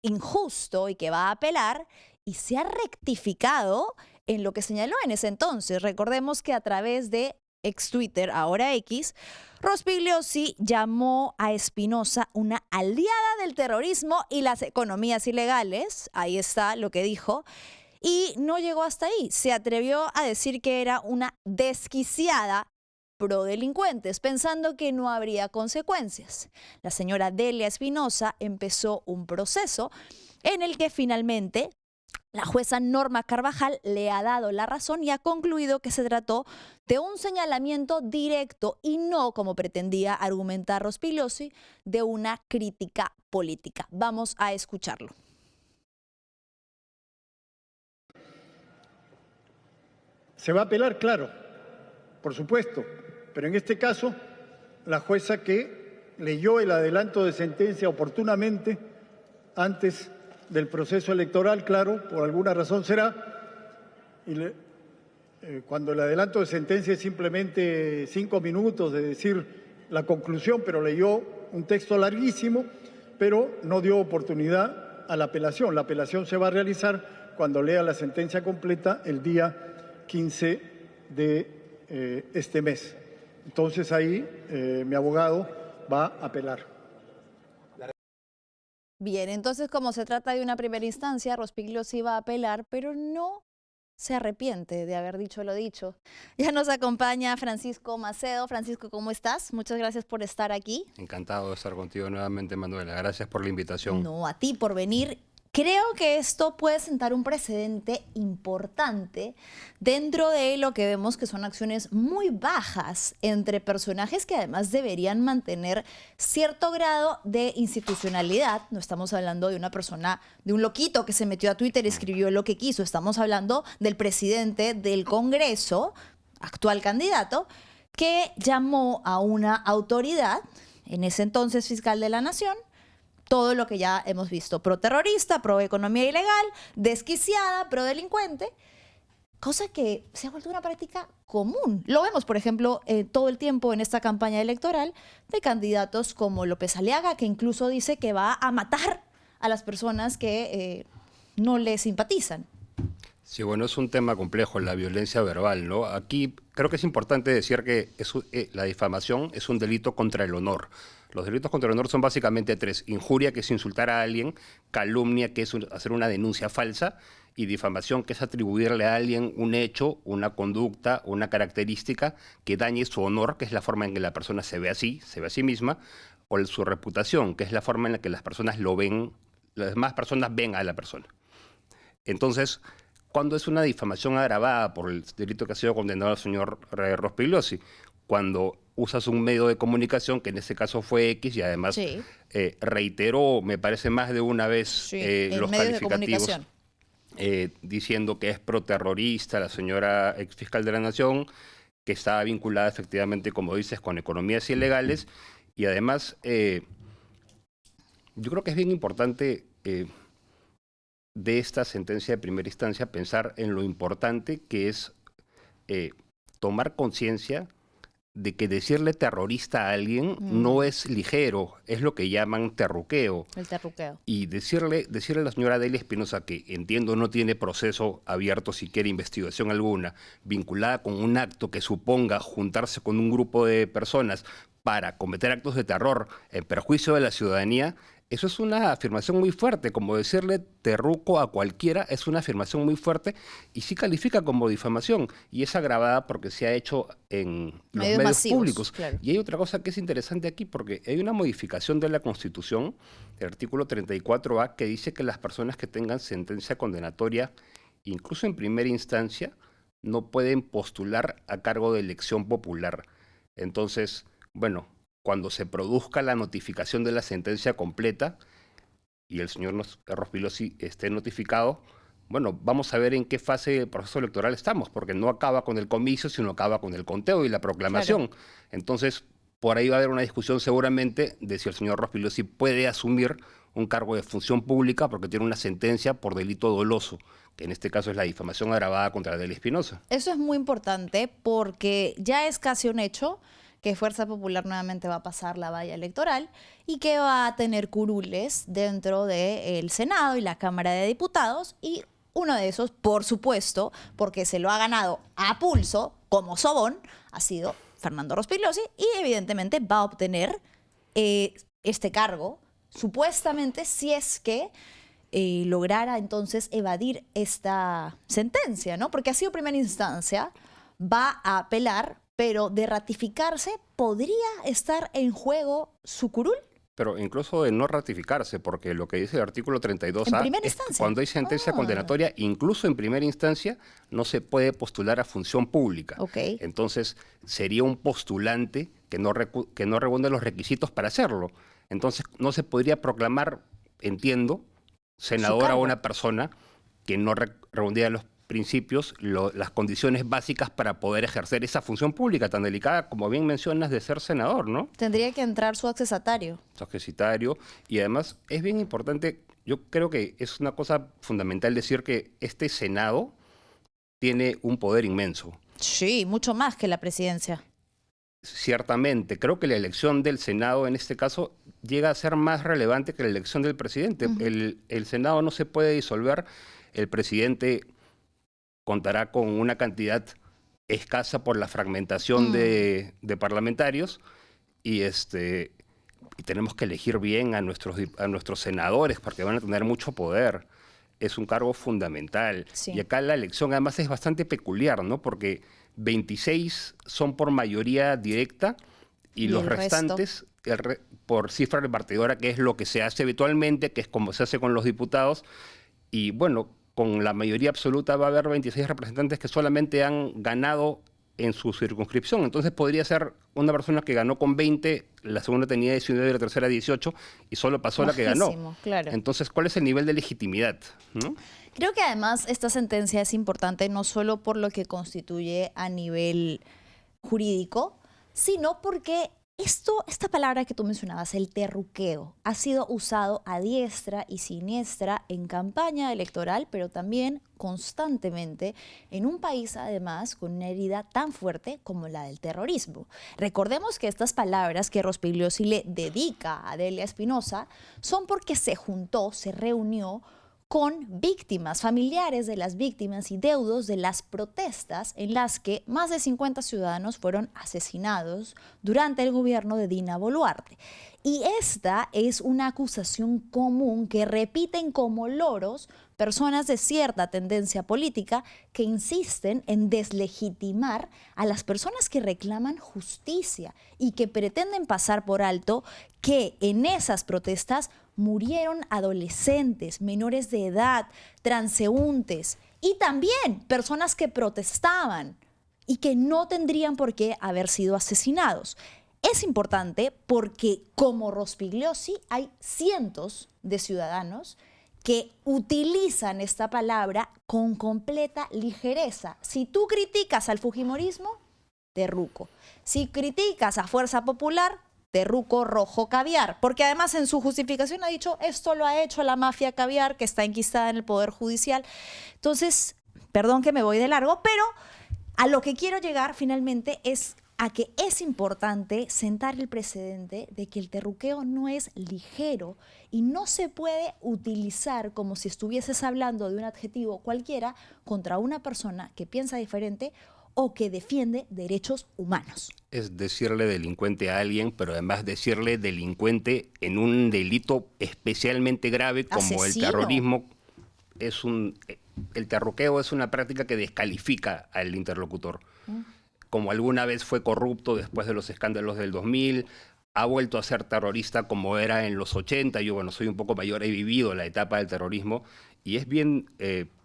injusto y que va a apelar, y se ha rectificado en lo que señaló en ese entonces. Recordemos que a través de ex Twitter, ahora X, Rospigliosi llamó a Espinosa una aliada del terrorismo y las economías ilegales. Ahí está lo que dijo. Y no llegó hasta ahí. Se atrevió a decir que era una desquiciada prodelincuentes, pensando que no habría consecuencias. La señora Delia Espinosa empezó un proceso en el que finalmente la jueza Norma Carvajal le ha dado la razón y ha concluido que se trató de un señalamiento directo y no, como pretendía argumentar Rospigliosi, de una crítica política. Vamos a escucharlo. Se va a apelar, claro, por supuesto, pero en este caso la jueza que leyó el adelanto de sentencia oportunamente antes del proceso electoral, claro, por alguna razón será, y cuando el adelanto de sentencia es simplemente 5 minutos de decir la conclusión, pero leyó un texto larguísimo, pero no dio oportunidad a la apelación. La apelación se va a realizar cuando lea la sentencia completa el día 15 de este mes. Entonces ahí mi abogado va a apelar. Bien, entonces como se trata de una primera instancia, Rospigliosi va a apelar, pero no se arrepiente de haber dicho lo dicho. Ya nos acompaña Francisco Macedo. Francisco, ¿cómo estás? Muchas gracias por estar aquí. Encantado de estar contigo nuevamente, Manuela. Gracias por la invitación. No, a ti por venir. Creo que esto puede sentar un precedente importante dentro de lo que vemos que son acciones muy bajas entre personajes que además deberían mantener cierto grado de institucionalidad. No estamos hablando de una persona, de un loquito que se metió a Twitter y escribió lo que quiso. Estamos hablando del presidente del Congreso, actual candidato, que llamó a una autoridad, en ese entonces fiscal de la Nación, todo lo que ya hemos visto, pro-terrorista, pro-economía ilegal, desquiciada, pro-delincuente, cosa que se ha vuelto una práctica común. Lo vemos, por ejemplo, todo el tiempo en esta campaña electoral de candidatos como López Aliaga, que incluso dice que va a matar a las personas que no le simpatizan. Sí, bueno, es un tema complejo, la violencia verbal, ¿no? Aquí creo que es importante decir que la difamación es un delito contra el honor. Los delitos contra el honor son básicamente tres: injuria, que es insultar a alguien; calumnia, que es hacer una denuncia falsa; y difamación, que es atribuirle a alguien un hecho, una conducta, una característica que dañe su honor, que es la forma en que la persona se ve a sí misma, o su reputación, que es la forma en la que las personas lo ven, las demás personas ven a la persona. Entonces, cuando es una difamación agravada por el delito que ha sido condenado el señor Rospigliosi, cuando usas un medio de comunicación, que en este caso fue X, y además Sí. Reiteró, me parece más de una vez, en los medios de calificativos, comunicación. diciendo que es proterrorista la señora exfiscal de la Nación, que estaba vinculada efectivamente, como dices, con economías ilegales. Y además, yo creo que es bien importante de esta sentencia de primera instancia pensar en lo importante que es tomar conciencia de que decirle terrorista a alguien no es ligero, es lo que llaman terruqueo. El terruqueo. Y decirle a la señora Delia Espinosa, que entiendo no tiene proceso abierto, siquiera investigación alguna, vinculada con un acto que suponga juntarse con un grupo de personas para cometer actos de terror en perjuicio de la ciudadanía, eso es una afirmación muy fuerte. Como decirle terruco a cualquiera es una afirmación muy fuerte y sí califica como difamación, y es agravada porque se ha hecho en los medios masivos, públicos. claro. Y hay otra cosa que es interesante aquí, porque hay una modificación de la Constitución, el artículo 34A, que dice que las personas que tengan sentencia condenatoria, incluso en primera instancia, no pueden postular a cargo de elección popular. Entonces, bueno, cuando se produzca la notificación de la sentencia completa y el señor Rospigliosi esté notificado, bueno, vamos a ver en qué fase del proceso electoral estamos, porque no acaba con el comicio, sino acaba con el conteo y la proclamación. Claro. Entonces, por ahí va a haber una discusión seguramente de si el señor Rospigliosi puede asumir un cargo de función pública porque tiene una sentencia por delito doloso, que en este caso es la difamación agravada contra Delia Espinosa. Eso es muy importante porque ya es casi un hecho que Fuerza Popular nuevamente va a pasar la valla electoral y que va a tener curules dentro del Senado y la Cámara de Diputados, y uno de esos, por supuesto, porque se lo ha ganado a pulso, como sobón, ha sido Fernando Rospigliosi, y evidentemente va a obtener este cargo, supuestamente, si es que lograra entonces evadir esta sentencia, ¿no? Porque ha sido primera instancia, va a apelar, pero de ratificarse, ¿podría estar en juego su curul? Pero incluso de no ratificarse, porque lo que dice el artículo 32A es que cuando hay sentencia condenatoria, incluso en primera instancia, no se puede postular a función pública. Okay. Entonces, sería un postulante que no reúne los requisitos para hacerlo. Entonces, no se podría proclamar, entiendo, senador a una persona que no reunía los principios, las condiciones básicas para poder ejercer esa función pública tan delicada, como bien mencionas, de ser senador, ¿no? Tendría que entrar su accesatario. Su accesatario. Y además es bien importante, yo creo que es una cosa fundamental decir que este Senado tiene un poder inmenso. Sí, mucho más que la presidencia. Ciertamente, creo que la elección del Senado en este caso llega a ser más relevante que la elección del presidente. El Senado no se puede disolver, el presidente contará con una cantidad escasa por la fragmentación de parlamentarios y tenemos que elegir bien a nuestros senadores porque van a tener mucho poder. Es un cargo fundamental. Sí. Y acá la elección además es bastante peculiar, ¿no? Porque 26 son por mayoría directa y los el resto. restantes por cifra repartidora, que es lo que se hace habitualmente, que es como se hace con los diputados. Y bueno, con la mayoría absoluta va a haber 26 representantes que solamente han ganado en su circunscripción. Entonces podría ser una persona que ganó con 20, la segunda tenía 19 y la tercera 18 y solo pasó la que ganó. Bajísimo, claro. Entonces, ¿cuál es el nivel de legitimidad? ¿No? Creo que además esta sentencia es importante no solo por lo que constituye a nivel jurídico, sino porque esta palabra que tú mencionabas, el terruqueo, ha sido usado a diestra y siniestra en campaña electoral, pero también constantemente en un país además con una herida tan fuerte como la del terrorismo. Recordemos que estas palabras que Rospigliosi le dedica a Delia Espinosa son porque se juntó, se reunió con víctimas, familiares de las víctimas y deudos de las protestas en las que más de 50 ciudadanos fueron asesinados durante el gobierno de Dina Boluarte. Y esta es una acusación común que repiten como loros personas de cierta tendencia política que insisten en deslegitimar a las personas que reclaman justicia y que pretenden pasar por alto que en esas protestas murieron adolescentes, menores de edad, transeúntes y también personas que protestaban y que no tendrían por qué haber sido asesinados. Es importante porque, como Rospigliosi, hay cientos de ciudadanos que utilizan esta palabra con completa ligereza. Si tú criticas al fujimorismo, terruco. Si criticas a Fuerza Popular, terruco rojo caviar, porque además en su justificación ha dicho esto lo ha hecho la mafia caviar que está enquistada en el Poder Judicial. Entonces, perdón que me voy de largo, pero a lo que quiero llegar finalmente es a que es importante sentar el precedente de que el terruqueo no es ligero y no se puede utilizar como si estuvieses hablando de un adjetivo cualquiera contra una persona que piensa diferente o que defiende derechos humanos. Es decirle delincuente a alguien, pero además decirle delincuente en un delito especialmente grave como Asesino. el terrorismo. El terruqueo es una práctica que descalifica al interlocutor. Como alguna vez fue corrupto después de los escándalos del 2000, ha vuelto a ser terrorista como era en los 80. Yo, bueno, soy un poco mayor, he vivido la etapa del terrorismo y es bien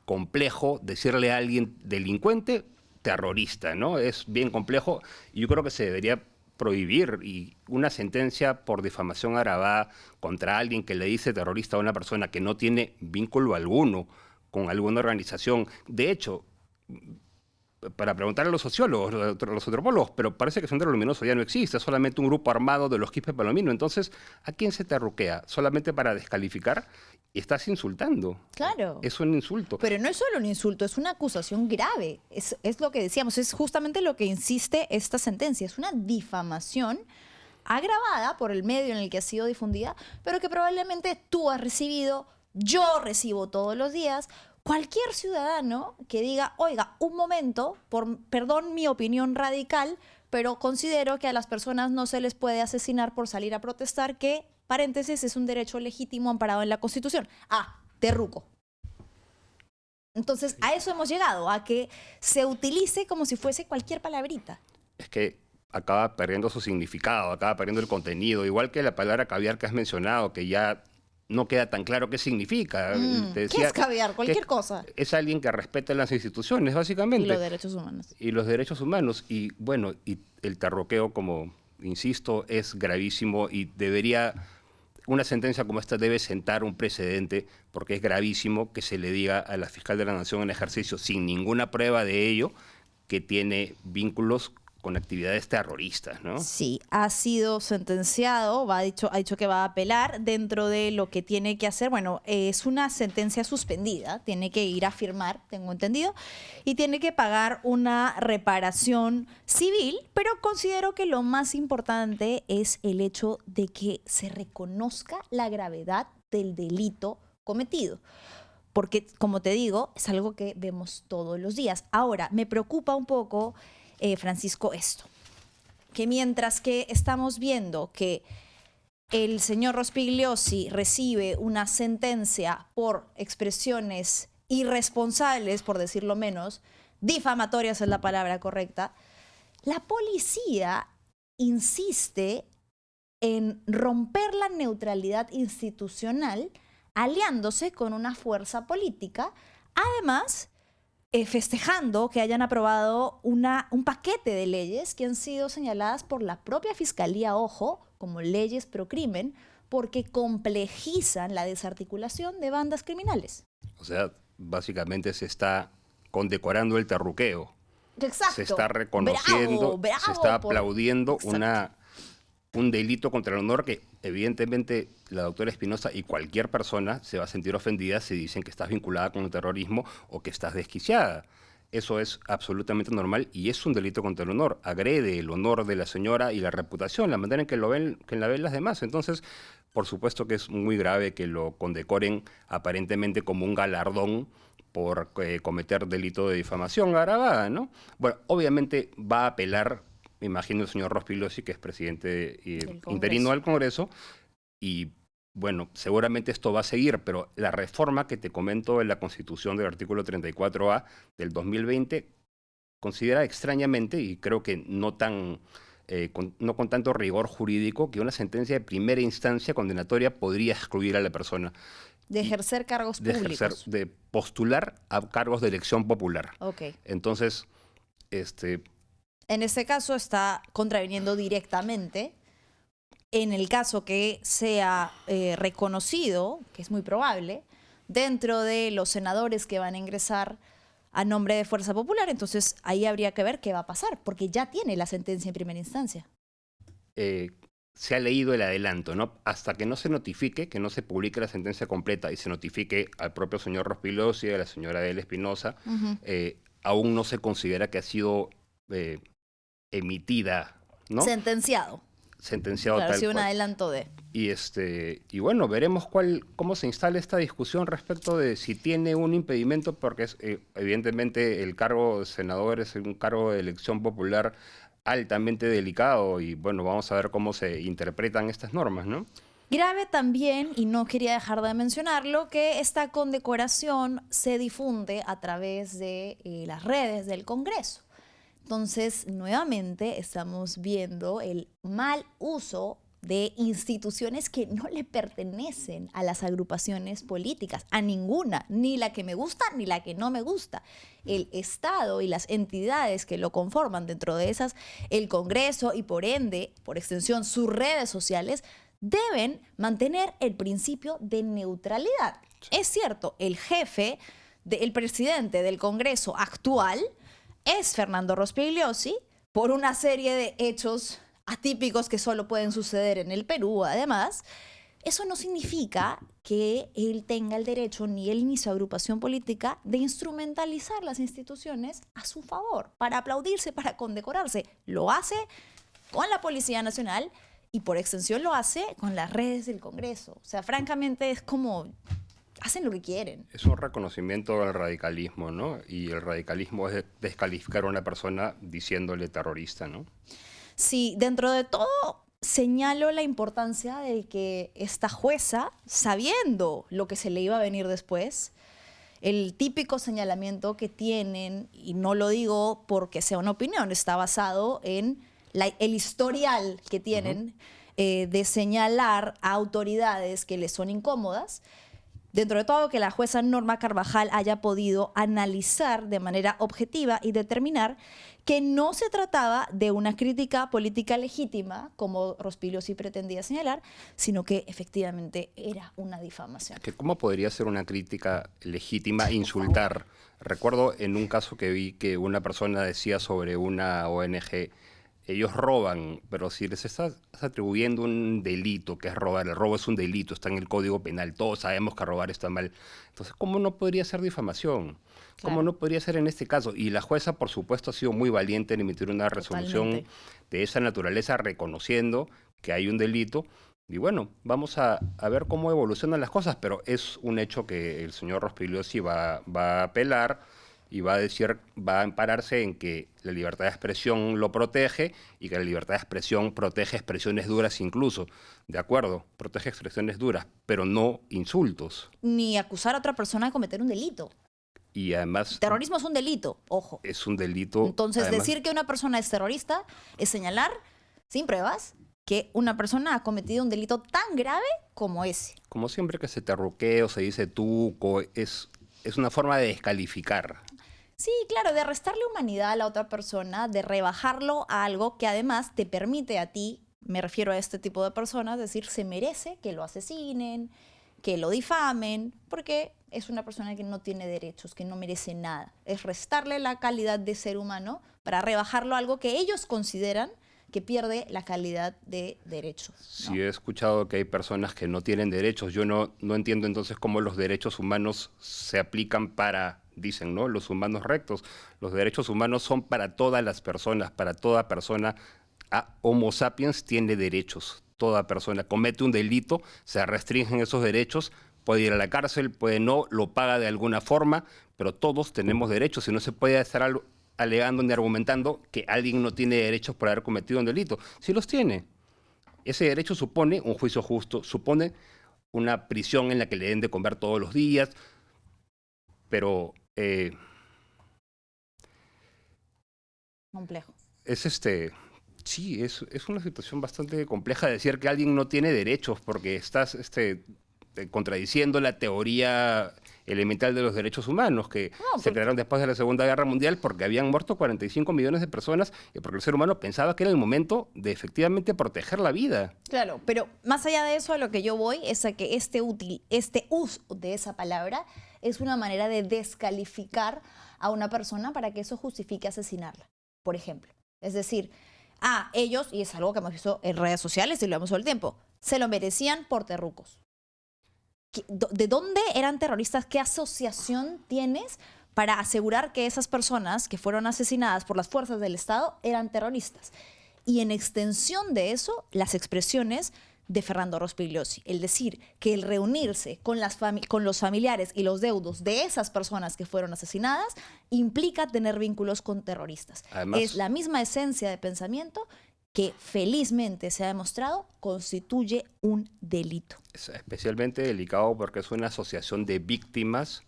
complejo decirle a alguien delincuente terrorista, ¿no? Es bien complejo y yo creo que se debería prohibir, y una sentencia por difamación agravada contra alguien que le dice terrorista a una persona que no tiene vínculo alguno con alguna organización. De hecho, para preguntar a los sociólogos, los antropólogos, pero parece que Sendero Luminoso ya no existe, es solamente un grupo armado de los Quispe Palomino. Entonces, ¿a quién se terruquea? ¿Solamente para descalificar? Y estás insultando. Claro. Es un insulto. Pero no es solo un insulto, es una acusación grave. Es lo que decíamos, es justamente lo que insiste esta sentencia. Es una difamación agravada por el medio en el que ha sido difundida, pero que probablemente tú has recibido, yo recibo todos los días. Cualquier ciudadano que diga, oiga, un momento, perdón mi opinión radical, pero considero que a las personas no se les puede asesinar por salir a protestar, que, paréntesis, es un derecho legítimo amparado en la Constitución. Ah, terruco. Entonces, a eso hemos llegado, a que se utilice como si fuese cualquier palabrita. Es que acaba perdiendo su significado, acaba perdiendo el contenido, igual que la palabra caviar que has mencionado, que ya no queda tan claro qué significa. Te decía, ¿Qué es caviar? Cualquier que cosa. Es alguien que respeta las instituciones, básicamente. Y los derechos humanos. Y los derechos humanos. Y bueno, y el terruqueo, como insisto, es gravísimo y debería, una sentencia como esta debe sentar un precedente, porque es gravísimo que se le diga a la fiscal de la Nación en ejercicio, sin ninguna prueba de ello, que tiene vínculos con actividades terroristas, ¿no? Sí, ha sido sentenciado, ha dicho que va a apelar dentro de lo que tiene que hacer. Bueno, es una sentencia suspendida, tiene que ir a firmar, tengo entendido, y tiene que pagar una reparación civil, pero considero que lo más importante es el hecho de que se reconozca la gravedad del delito cometido. porque, como te digo, es algo que vemos todos los días. Ahora, me preocupa un poco, Francisco, esto, que mientras que estamos viendo que el señor Rospigliosi recibe una sentencia por expresiones irresponsables, por decirlo menos, difamatorias es la palabra correcta, la policía insiste en romper la neutralidad institucional aliándose con una fuerza política, además festejando que hayan aprobado un paquete de leyes que han sido señaladas por la propia Fiscalía, ojo, como leyes pro crimen, porque complejizan la desarticulación de bandas criminales. O sea, básicamente se está condecorando el terruqueo. Exacto. Se está reconociendo, bravo se está por- aplaudiendo Exacto. un delito contra el honor que evidentemente la doctora Espinosa y cualquier persona se va a sentir ofendida si dicen que estás vinculada con el terrorismo o que estás desquiciada. Eso es absolutamente normal y es un delito contra el honor. Agrede el honor de la señora y la reputación, la manera en que la ven las demás. Entonces, por supuesto que es muy grave que lo condecoren aparentemente como un galardón por cometer delito de difamación agravada, ¿no? Bueno, obviamente va a apelar, me imagino, el señor Rospigliosi, que es presidente interino del Congreso, y bueno, seguramente esto va a seguir, pero la reforma que te comento en la Constitución del artículo 34A del 2020 considera extrañamente, y creo que no con tanto rigor jurídico, que una sentencia de primera instancia condenatoria podría excluir a la persona De ejercer cargos de públicos. de postular a cargos de elección popular. Ok. Entonces, En este caso está contraviniendo directamente. En el caso que sea reconocido, que es muy probable, dentro de los senadores que van a ingresar a nombre de Fuerza Popular, entonces ahí habría que ver qué va a pasar, porque ya tiene la sentencia en primera instancia. se ha leído el adelanto, ¿no? Hasta que no se notifique, que no se publique la sentencia completa y se notifique al propio señor Rospigliosi y a la señora Adela Espinosa, aún no se considera que ha sido emitida, ¿no? Sentenciado. Sentenciado Claro, ha tal sido un cual. adelanto de... Y bueno, veremos cómo se instala esta discusión respecto de si tiene un impedimento, porque evidentemente el cargo de senador es un cargo de elección popular altamente delicado y bueno, vamos a ver cómo se interpretan estas normas, ¿no? Grave también, y no quería dejar de mencionarlo, que esta condecoración se difunde a través de las redes del Congreso. Entonces, nuevamente estamos viendo el mal uso de instituciones que no le pertenecen a las agrupaciones políticas, a ninguna, ni la que me gusta ni la que no me gusta. El Estado y las entidades que lo conforman, dentro de esas el Congreso y por ende, por extensión, sus redes sociales, deben mantener el principio de neutralidad. Es cierto, el presidente del Congreso actual es Fernando Rospigliosi, por una serie de hechos atípicos que solo pueden suceder en el Perú, además. Eso no significa que él tenga el derecho, ni él ni su agrupación política, de instrumentalizar las instituciones a su favor, para aplaudirse, para condecorarse. Lo hace con la Policía Nacional y por extensión lo hace con las redes del Congreso. O sea, francamente es como... hacen lo que quieren. Es un reconocimiento del radicalismo, ¿no? Y el radicalismo es descalificar a una persona diciéndole terrorista, ¿no? Sí, dentro de todo señalo la importancia de que esta jueza, sabiendo lo que se le iba a venir después, el típico señalamiento que tienen, y no lo digo porque sea una opinión, está basado en el historial que tienen de señalar a autoridades que les son incómodas. Dentro de todo, que la jueza Norma Carvajal haya podido analizar de manera objetiva y determinar que no se trataba de una crítica política legítima, como Rospigliosi pretendía señalar, sino que efectivamente era una difamación. ¿Cómo podría ser una crítica legítima insultar? Recuerdo en un caso que vi que una persona decía sobre una ONG, ellos roban, pero si les estás atribuyendo un delito, que es robar, el robo es un delito, está en el Código Penal, todos sabemos que robar está mal. Entonces, ¿cómo no podría ser difamación? ¿Cómo Claro. no podría ser en este caso? Y la jueza, por supuesto, ha sido muy valiente en emitir una resolución Totalmente. de esa naturaleza, reconociendo que hay un delito, Y bueno, vamos a ver cómo evolucionan las cosas, pero es un hecho que el señor Rospigliosi va a apelar y va a decir, va a ampararse en que la libertad de expresión lo protege y que la libertad de expresión protege expresiones duras incluso. De acuerdo, protege expresiones duras, pero no insultos. Ni acusar a otra persona de cometer un delito. Y además... Terrorismo es un delito, ojo. Es un delito... Entonces, además, decir que una persona es terrorista es señalar, sin pruebas, que una persona ha cometido un delito tan grave como ese. como siempre que se terruquea o se dice tuco, es una forma de descalificar. Sí, claro, de restarle humanidad a la otra persona, de rebajarlo a algo que además te permite a ti, me refiero a este tipo de personas, decir, se merece que lo asesinen, que lo difamen, porque es una persona que no tiene derechos, que no merece nada. Es restarle la calidad de ser humano para rebajarlo a algo que ellos consideran que pierde la calidad de derechos, ¿no? Sí, he escuchado que hay personas que no tienen derechos. Yo no entiendo entonces cómo los derechos humanos se aplican para, dicen, ¿no? Los humanos rectos. Los derechos humanos son para todas las personas, para toda persona. Homo sapiens tiene derechos. Toda persona comete un delito, se restringen esos derechos, puede ir a la cárcel, puede no, lo paga de alguna forma, pero todos tenemos derechos y no se puede estar alegando ni argumentando que alguien no tiene derechos por haber cometido un delito. Sí los tiene. Ese derecho supone un juicio justo, supone una prisión en la que le den de comer todos los días, pero Complejo. sí, es una situación bastante compleja decir que alguien no tiene derechos porque estás contradiciendo la teoría elemental de los derechos humanos que se crearon después de la Segunda Guerra Mundial porque habían muerto 45 millones de personas y porque el ser humano pensaba que era el momento de efectivamente proteger la vida. Claro, pero más allá de eso, a lo que yo voy es a que este uso de esa palabra es una manera de descalificar a una persona para que eso justifique asesinarla, por ejemplo. Es decir, ellos, y es algo que hemos visto en redes sociales y lo vemos todo el tiempo, se lo merecían por terrucos. ¿De dónde eran terroristas? ¿Qué asociación tienes para asegurar que esas personas que fueron asesinadas por las fuerzas del Estado eran terroristas? Y en extensión de eso, las expresiones de Fernando Rospigliosi, el decir que el reunirse con los familiares y los deudos de esas personas que fueron asesinadas implica tener vínculos con terroristas. Además, es la misma esencia de pensamiento que felizmente se ha demostrado constituye un delito. Es especialmente delicado porque es una asociación de víctimas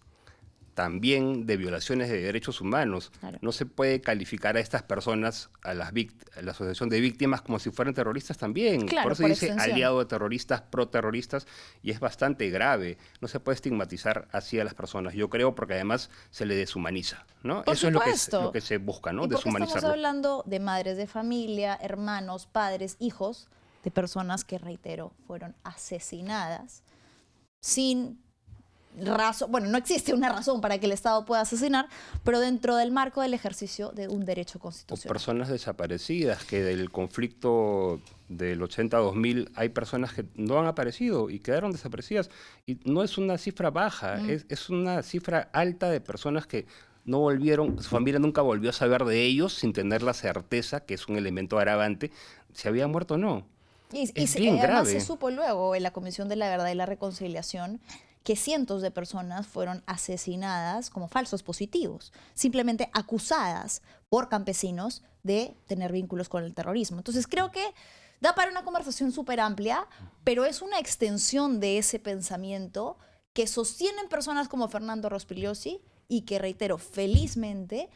también de violaciones de derechos humanos. Claro. No se puede calificar a estas personas, a la asociación de víctimas, como si fueran terroristas también. Claro, por eso por dice extensión. aliado de terroristas, proterroristas, y es bastante grave. No se puede estigmatizar así a las personas, yo creo, porque además se le deshumaniza, ¿no? Por Eso supuesto. es lo que se busca, ¿no? ¿Y por qué estamos Deshumanizarlo. hablando de madres de familia, hermanos, padres, hijos de personas que, reitero, fueron asesinadas sin razón? Bueno, no existe una razón para que el Estado pueda asesinar, pero dentro del marco del ejercicio de un derecho O constitucional. personas desaparecidas, que del conflicto del 80 a 2000 hay personas que no han aparecido y quedaron desaparecidas. Y no es una cifra baja, es una cifra alta de personas que no volvieron, su familia nunca volvió a saber de ellos sin tener la certeza, que es un elemento agravante, si habían muerto o no. Y Es bien además grave. se supo luego en la Comisión de la Verdad y la Reconciliación que cientos de personas fueron asesinadas como falsos positivos, simplemente acusadas por campesinos de tener vínculos con el terrorismo. Entonces creo que da para una conversación súper amplia, pero es una extensión de ese pensamiento que sostienen personas como Fernando Rospigliosi y que, reitero, felizmente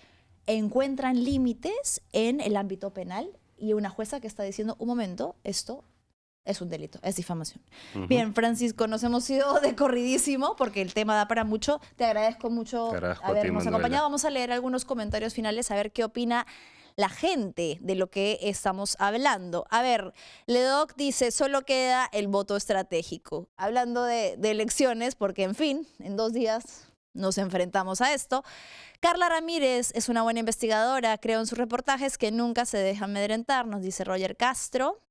encuentran límites en el ámbito penal y una jueza que está diciendo, un momento, esto es un delito, es difamación. Bien, Francisco, nos hemos ido de corridísimo porque el tema da para mucho. Te agradezco mucho Te agradezco a ti, habernos Manuela. acompañado. Vamos a leer algunos comentarios finales a ver qué opina la gente de lo que estamos hablando. A ver, Ledoc dice, solo queda el voto estratégico. Hablando de elecciones, porque en fin, en 2 días nos enfrentamos a esto. Carla Ramírez es una buena investigadora, creo en sus reportajes que nunca se deja amedrentar, nos dice Roger Castro.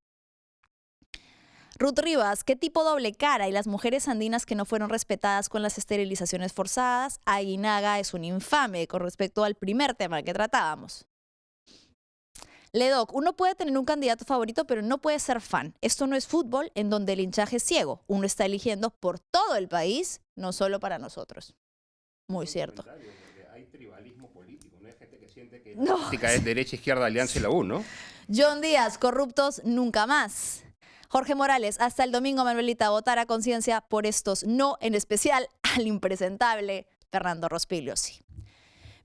Ruth Rivas, ¿qué tipo doble cara? Y las mujeres andinas que no fueron respetadas con las esterilizaciones forzadas. Aguinaga es un infame con respecto al primer tema que tratábamos. Ledoc, uno puede tener un candidato favorito, pero no puede ser fan. Esto no es fútbol en donde el hinchaje es ciego. Uno está eligiendo por todo el país, no solo para nosotros. Muy cierto. Hay tribalismo político, no hay gente que siente que No. la política es derecha, izquierda, alianza y la U, ¿no? John Díaz, corruptos nunca más. Jorge Morales, hasta el domingo, Manuelita, votar a conciencia por estos no, en especial al impresentable Fernando Rospigliosi.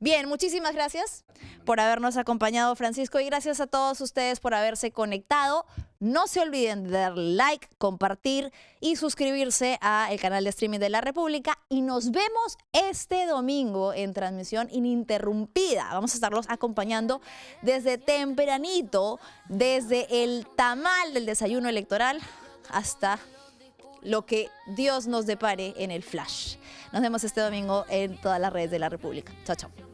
Bien, muchísimas gracias por habernos acompañado, Francisco, y gracias a todos ustedes por haberse conectado. No se olviden de dar like, compartir y suscribirse al canal de streaming de La República. Y nos vemos este domingo en transmisión ininterrumpida. Vamos a estarlos acompañando desde tempranito, desde el tamal del desayuno electoral hasta lo que Dios nos depare en el flash. Nos vemos este domingo en todas las redes de La República. Chao, chao.